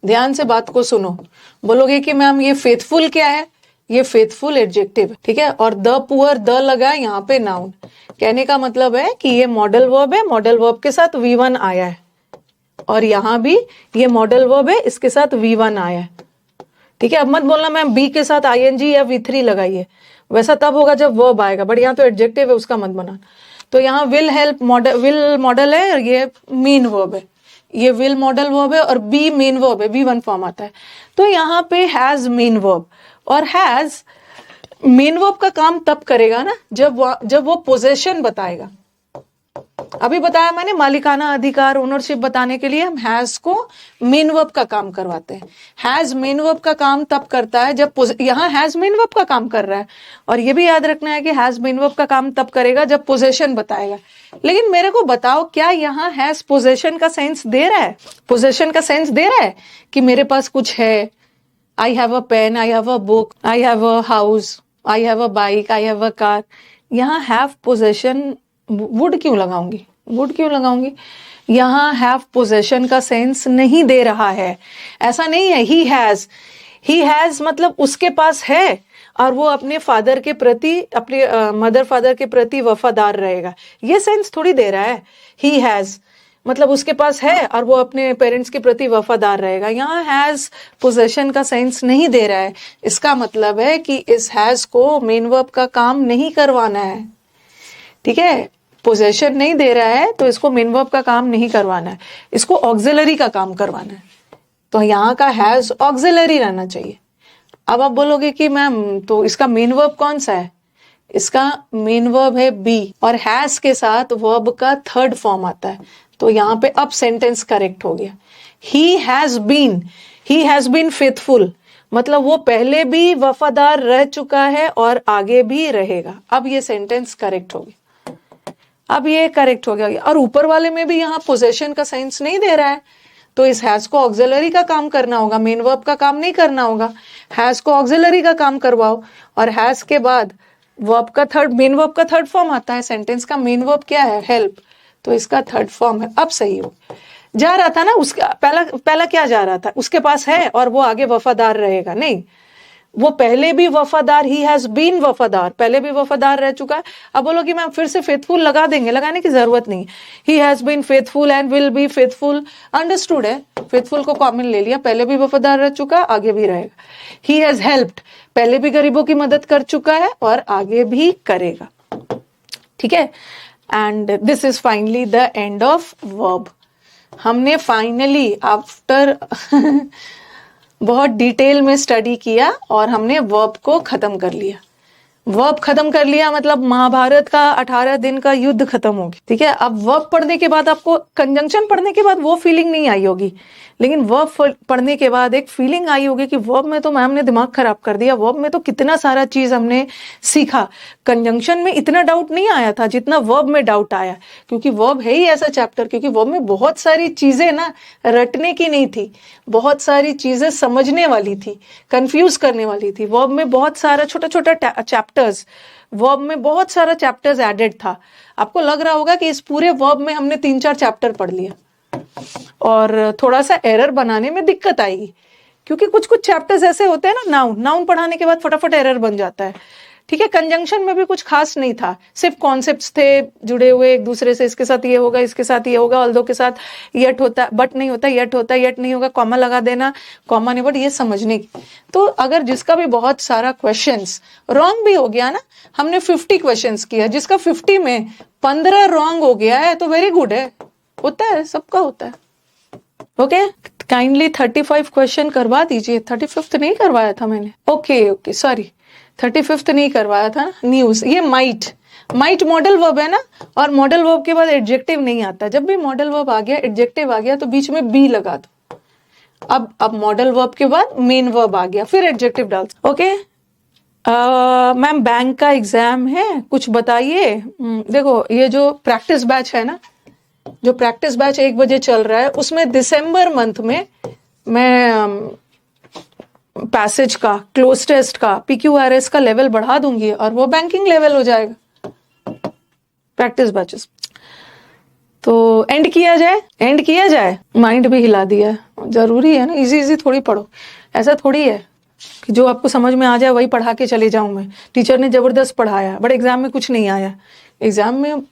ध्यान से बात को सुनो। बोलोगे कि मैम ये फेथफुल क्या है? ये फेथफुल एडजेक्टिव है, ठीक है, और द पुअर, द लगा है यहाँ पे नाउन। कहने का मतलब है कि ये मॉडल वर्ब है, मॉडल वर्ब के साथ V1 आया है, और यहाँ भी ये मॉडल वर्ब है, इसके साथ V1 आया है, ठीक है। अब मत बोलना मैम बी के साथ ING या V3 लगाइए, वैसा तब होगा जब वर्ब आएगा, बट यहाँ तो एडजेक्टिव है, उसका मत बनाना। तो यहाँ will help model, will model है और ये मेन वर्ब है, ये विल मॉडल वर्ब है और बी मेन वर्ब है, V1 फॉर्म आता है। तो यहाँ पे हैज मेन वर्ब, और हैज मेन वर्ब का काम तब करेगा ना जब वो पोजेशन बताएगा। अभी बताया मैंने मालिकाना अधिकार, ओनरशिप बताने के लिए हम हैज को मेन वर्ब का काम करवाते हैं। हैज मेन वर्ब का काम तब करता है जब यहाँ हैज मेन वर्ब का काम कर रहा है, और ये भी याद रखना है कि हैज मेन वर्ब का काम तब करेगा जब पोजेशन बताएगा। लेकिन मेरे को बताओ, क्या यहाँ हैज पोजेशन का सेंस दे रहा है? पोजेशन का सेंस दे रहा है कि मेरे पास कुछ है, I have a pen, I have a book, I have a house, I have a bike, I have a car. यहाँ हैव पोजेशन वुड क्यों लगाऊंगी? वुड क्यों लगाऊंगी? यहाँ हैव पोजेशन का सेंस नहीं दे रहा है। ऐसा नहीं है ही हैज मतलब उसके पास है और वो अपने फादर के प्रति, अपने मदर फादर के प्रति वफादार रहेगा, ये सेंस थोड़ी दे रहा है। ही हैज मतलब उसके पास है और वो अपने पेरेंट्स के प्रति वफादार रहेगा। यहाँ हैज पोजेशन का सेंस नहीं दे रहा है। इसका मतलब है कि इस हैज को मेन वर्ब का काम नहीं करवाना है, ठीक है। पोजेशन नहीं दे रहा है तो इसको मेन वर्ब का काम नहीं करवाना है, इसको ऑक्सिलरी का काम करवाना है। तो यहाँ का हैज ऑक्सिलरी रहना चाहिए। अब आप बोलोगे कि मैम तो इसका मेन वर्ब कौन सा है? इसका मेन वर्ब है बी, और हैज के साथ वर्ब का थर्ड फॉर्म आता है, तो यहाँ पे अब सेंटेंस करेक्ट हो गया। ही हैज बीन फेथफुल, मतलब वो पहले भी वफादार रह चुका है और आगे भी रहेगा। अब ये सेंटेंस करेक्ट हो गया, अब ये करेक्ट हो गया। और ऊपर वाले में भी यहाँ पोजेशन का सेंस नहीं दे रहा है, तो इस हैज को ऑक्सिलरी का काम करना होगा, मेन वर्ब का काम नहीं करना होगा। हैज को ऑक्सिलरी का काम करवाओ, और हैज के बाद वर्ब का थर्ड, मेन वर्ब का थर्ड फॉर्म आता है। सेंटेंस का मेन वर्ब क्या है? हेल्प, तो इसका थर्ड फॉर्म है। अब सही हो जा रहा था ना, उसका पहला क्या जा रहा था? उसके पास है और वो आगे वफादार रहेगा, नहीं, वो पहले भी वफादार, ही हैज बीन वफादार, पहले भी वफादार रह चुका है। अब बोलो कि मैम फिर से फेथफुल लगा देंगे, लगाने की जरूरत नहीं। He has been faithful and will be faithful, understood है। फेथफुल को कॉमन ले लिया, पहले भी वफादार रह चुका, आगे भी रहेगा। ही हैज हेल्प्ड, पहले भी गरीबों की मदद कर चुका है और आगे भी करेगा, ठीक है। And this is finally the end of verb. हमने फाइनली आफ्टर बहुत डिटेल में स्टडी किया और हमने वर्ब को खत्म कर लिया। वर्ब खत्म कर लिया मतलब महाभारत का 18 दिन का युद्ध खत्म हो गया, ठीक है। अब वर्ब पढ़ने के बाद आपको, कंजंक्शन पढ़ने के बाद वो फीलिंग नहीं आई होगी, लेकिन वर्ब पढ़ने के बाद एक फीलिंग आई होगी कि वर्ब में तो मैम ने दिमाग खराब कर दिया, वर्ब में तो कितना सारा चीज हमने सीखा। कंजंक्शन में इतना डाउट नहीं आया था जितना वर्ब में डाउट आया, क्योंकि वर्ब है ही ऐसा चैप्टर, क्योंकि वर्ब में बहुत सारी चीजें ना रटने की नहीं थी, बहुत सारी चीजें समझने वाली थी, कंफ्यूज करने वाली थी। वर्ब में बहुत सारा छोटा छोटा चैप्टर्स, वर्ब में बहुत सारा चैप्टर्स एडेड था। आपको लग रहा होगा कि इस पूरे वर्ब में हमने 3-4 चैप्टर पढ़ लिया, और थोड़ा सा एरर बनाने में दिक्कत आएगी, क्योंकि कुछ कुछ चैप्टर्स ऐसे होते हैं ना, नाउन पढ़ाने के बाद फटाफट एरर बन जाता है, ठीक है। कंजंक्शन में भी कुछ खास नहीं था, सिर्फ कॉन्सेप्ट्स थे जुड़े हुए एक दूसरे से, इसके साथ ये होगा, इसके साथ ये होगा, ऑल्दो के साथ यट होता, बट नहीं होता, यट होता, यट नहीं होगा, कॉमा लगा देना, कॉमा नहीं, बट ये समझने की। तो अगर जिसका भी बहुत सारा क्वेश्चंस रॉन्ग भी हो गया ना, हमने 50 क्वेश्चंस किया, जिसका 50 में 15 रॉन्ग हो गया है तो वेरी गुड है, होता है, सबका होता है, ओके। काइंडली 35 क्वेश्चन करवा दीजिए, 35th नहीं करवाया था मैंने, ओके सॉरी, 35th नहीं करवाया था न्यूज। ये माइट मॉडल वर्ब है ना, और मॉडल वर्ब के बाद एडजेक्टिव नहीं आता। जब भी मॉडल वर्ब आ गया, एडजेक्टिव आ गया, तो बीच में बी लगा दो। अब मॉडल वर्ब के बाद मेन वर्ब आ गया, फिर एडजेक्टिव डाल। ओके मैम बैंक का एग्जाम है, कुछ बताइए। देखो ये जो प्रैक्टिस बैच है ना, जो प्रैक्टिस बैच 1 बजे चल रहा है, उसमें दिसंबर मंथ में मैं पैसेज का, क्लोज टेस्ट का, PQRS का लेवल बढ़ा दूंगी और वो बैंकिंग लेवल हो जाएगा प्रैक्टिस बैचेस। तो एंड किया जाए, माइंड भी हिला दिया है। जरूरी है ना, इजी थोड़ी पढ़ो। ऐसा थोड़ी है कि जो आपको समझ में आ जाए वही पढ़ा के चले जाऊं मैं। टीचर ने जबरदस्त पढ़ाया बट एग्जाम में कुछ नहीं आया। एग्जाम में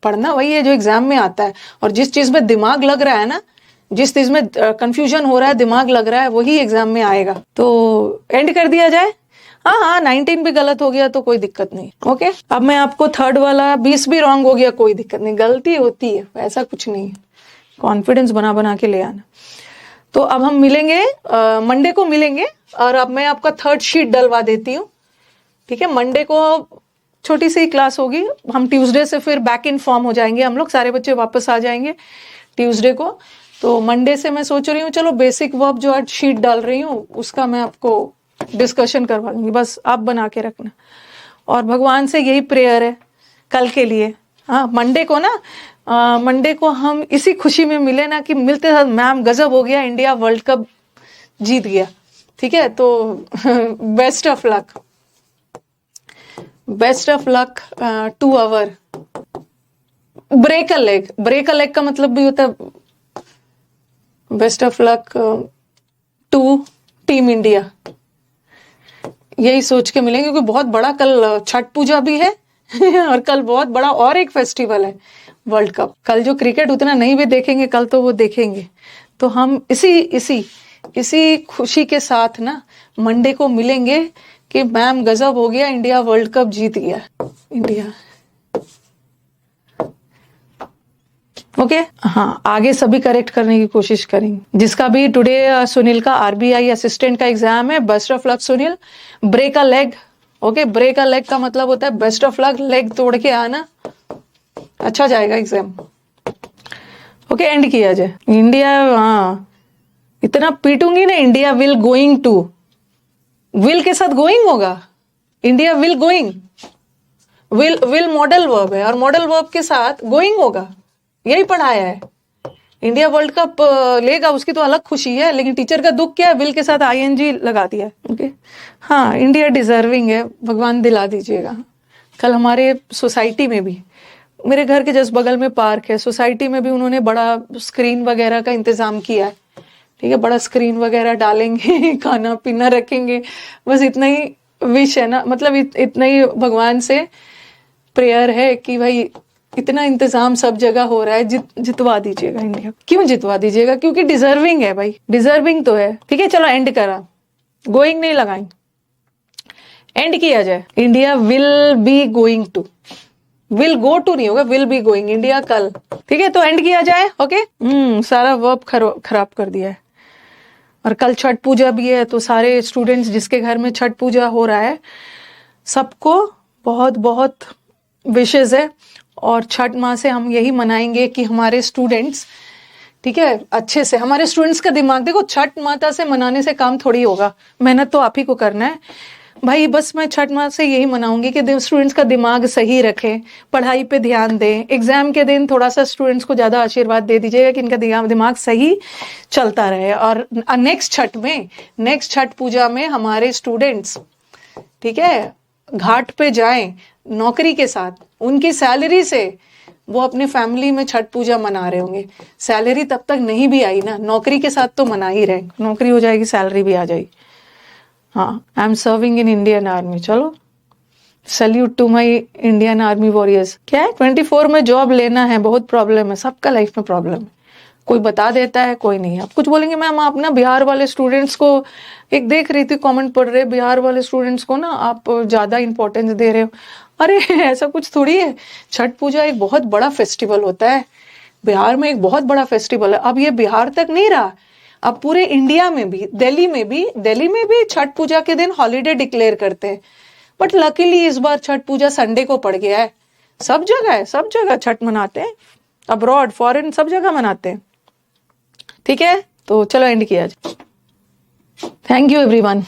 पढ़ना वही है जो एग्जाम में आता है, और जिस चीज में दिमाग लग रहा है ना, जिस चीज में कंफ्यूजन हो रहा है, दिमाग लग रहा है, वही एग्जाम में आएगा। तो एंड कर दिया जाए। हाँ 19 भी गलत हो गया तो कोई दिक्कत नहीं। ओके अब मैं आपको थर्ड वाला 20 भी रॉन्ग हो गया, कोई दिक्कत नहीं, गलती होती है, ऐसा कुछ नहीं है। कॉन्फिडेंस बना के ले आना। तो अब हम मिलेंगे, मंडे को मिलेंगे, और अब मैं आपका थर्ड शीट डलवा देती हूँ। ठीक है, मंडे को छोटी सी क्लास होगी, हम ट्यूसडे से फिर बैक इन फॉर्म हो जाएंगे, हम लोग सारे बच्चे वापस आ जाएंगे ट्यूसडे को। तो मंडे से मैं सोच रही हूँ चलो बेसिक वर्ब जो आज शीट डाल रही हूँ उसका मैं आपको डिस्कशन करवा दूंगी, बस आप बना के रखना। और भगवान से यही प्रेयर है कल के लिए। हाँ मंडे को ना, मंडे को हम इसी खुशी में मिले ना कि मिलते साथ मैम गजब हो गया, इंडिया वर्ल्ड कप जीत गया। ठीक है, तो best of luck to our break a leg का मतलब भी होता है best of luck to team India. यही सोच के मिलेंगे क्योंकि बहुत बड़ा कल छठ पूजा भी है और कल बहुत बड़ा और एक फेस्टिवल है वर्ल्ड कप। कल जो क्रिकेट उतना नहीं भी देखेंगे, कल तो वो देखेंगे। तो हम इसी खुशी के साथ ना मंडे को मिलेंगे कि मैम गजब हो गया, इंडिया वर्ल्ड कप जीत गया। इंडिया ओके हाँ, आगे सभी करेक्ट करने की कोशिश करेंगे। जिसका भी टुडे सुनील का RBI असिस्टेंट का एग्जाम है, best of luck Sunil. Break a leg, okay break a leg का मतलब होता है बेस्ट ऑफ लक, लेग तोड़ के आना, अच्छा जाएगा एग्जाम। ओके एंड किया जाए। इंडिया, हाँ इतना पीटूंगी ना, India will going to, will के साथ गोइंग होगा, India will going, will modal verb है और मॉडल वर्ब के साथ गोइंग होगा, यही पढ़ाया है। इंडिया वर्ल्ड कप लेगा उसकी तो अलग खुशी है, लेकिन टीचर का दुख क्या है, विल के साथ ING लगा दिया है। ओके हाँ, इंडिया डिजर्विंग है, भगवान दिला दीजिएगा। कल हमारे सोसाइटी में भी, मेरे घर के जस्ट बगल में पार्क है, सोसाइटी में भी उन्होंने बड़ा स्क्रीन वगैरह का इंतजाम किया है। ठीक है, बड़ा स्क्रीन वगैरह डालेंगे खाना पीना रखेंगे, बस इतना ही विश है ना, मतलब इतना ही भगवान से प्रेयर है कि भाई इतना इंतजाम सब जगह हो रहा है, जितवा दीजिएगा इंडिया। क्यों जितवा दीजिएगा? क्योंकि डिजर्विंग है भाई, डिजर्विंग तो है। ठीक है चलो एंड करा, गोइंग नहीं लगाएंगे, एंड किया जाए। India will be going to, will go to नहीं होगा, विल बी गोइंग, इंडिया कल। ठीक है तो एंड किया जाए। ओके सारा वर्ब खराब कर दिया है। और कल छठ पूजा भी है, तो सारे स्टूडेंट्स जिसके घर में छठ पूजा हो रहा है सबको बहुत बहुत विशेष है। और छठ माह से हम यही मनाएंगे कि हमारे स्टूडेंट्स, ठीक है, अच्छे से, हमारे स्टूडेंट्स का दिमाग, देखो छठ माता से मनाने से काम थोड़ी होगा, मेहनत तो आप ही को करना है भाई। बस मैं छठ माह से यही मनाऊंगी कि स्टूडेंट्स का दिमाग सही रखें, पढ़ाई पे ध्यान दें। एग्जाम के दिन थोड़ा सा स्टूडेंट्स को ज्यादा आशीर्वाद दे दीजिएगा कि इनका दिमाग सही चलता रहे। और नेक्स्ट छठ पूजा में हमारे स्टूडेंट्स, ठीक है, घाट पे जाएं नौकरी के साथ, उनकी सैलरी से वो अपने फैमिली में छठ पूजा मना रहे होंगे। सैलरी तब तक नहीं भी आई ना, नौकरी के साथ तो मना ही रहे, नौकरी हो जाएगी सैलरी भी आ जाएगी। हाँ I am serving in Indian army, चलो salute to my Indian army warriors. क्या है 24 में जॉब लेना है, बहुत प्रॉब्लम है, सबका लाइफ में प्रॉब्लम है, कोई बता देता है कोई नहीं। आप कुछ बोलेंगे मैम आप ना बिहार वाले स्टूडेंट्स को, एक देख रही थी कमेंट पढ़ रहे, बिहार वाले स्टूडेंट्स को ना आप ज्यादा इंपॉर्टेंस दे रहे हो। अरे ऐसा कुछ थोड़ी है, छठ पूजा एक बहुत बड़ा फेस्टिवल होता है, बिहार में एक बहुत बड़ा फेस्टिवल है। अब ये बिहार तक नहीं रहा, अब पूरे इंडिया में भी, दिल्ली में भी छठ पूजा के दिन हॉलीडे डिक्लेयर करते हैं। बट लकीली इस बार छठ पूजा संडे को पड़ गया है। सब जगह छठ मनाते हैं, अब्रॉड फॉरेन सब जगह मनाते हैं। ठीक है, तो चलो एंड किया। Thank you everyone.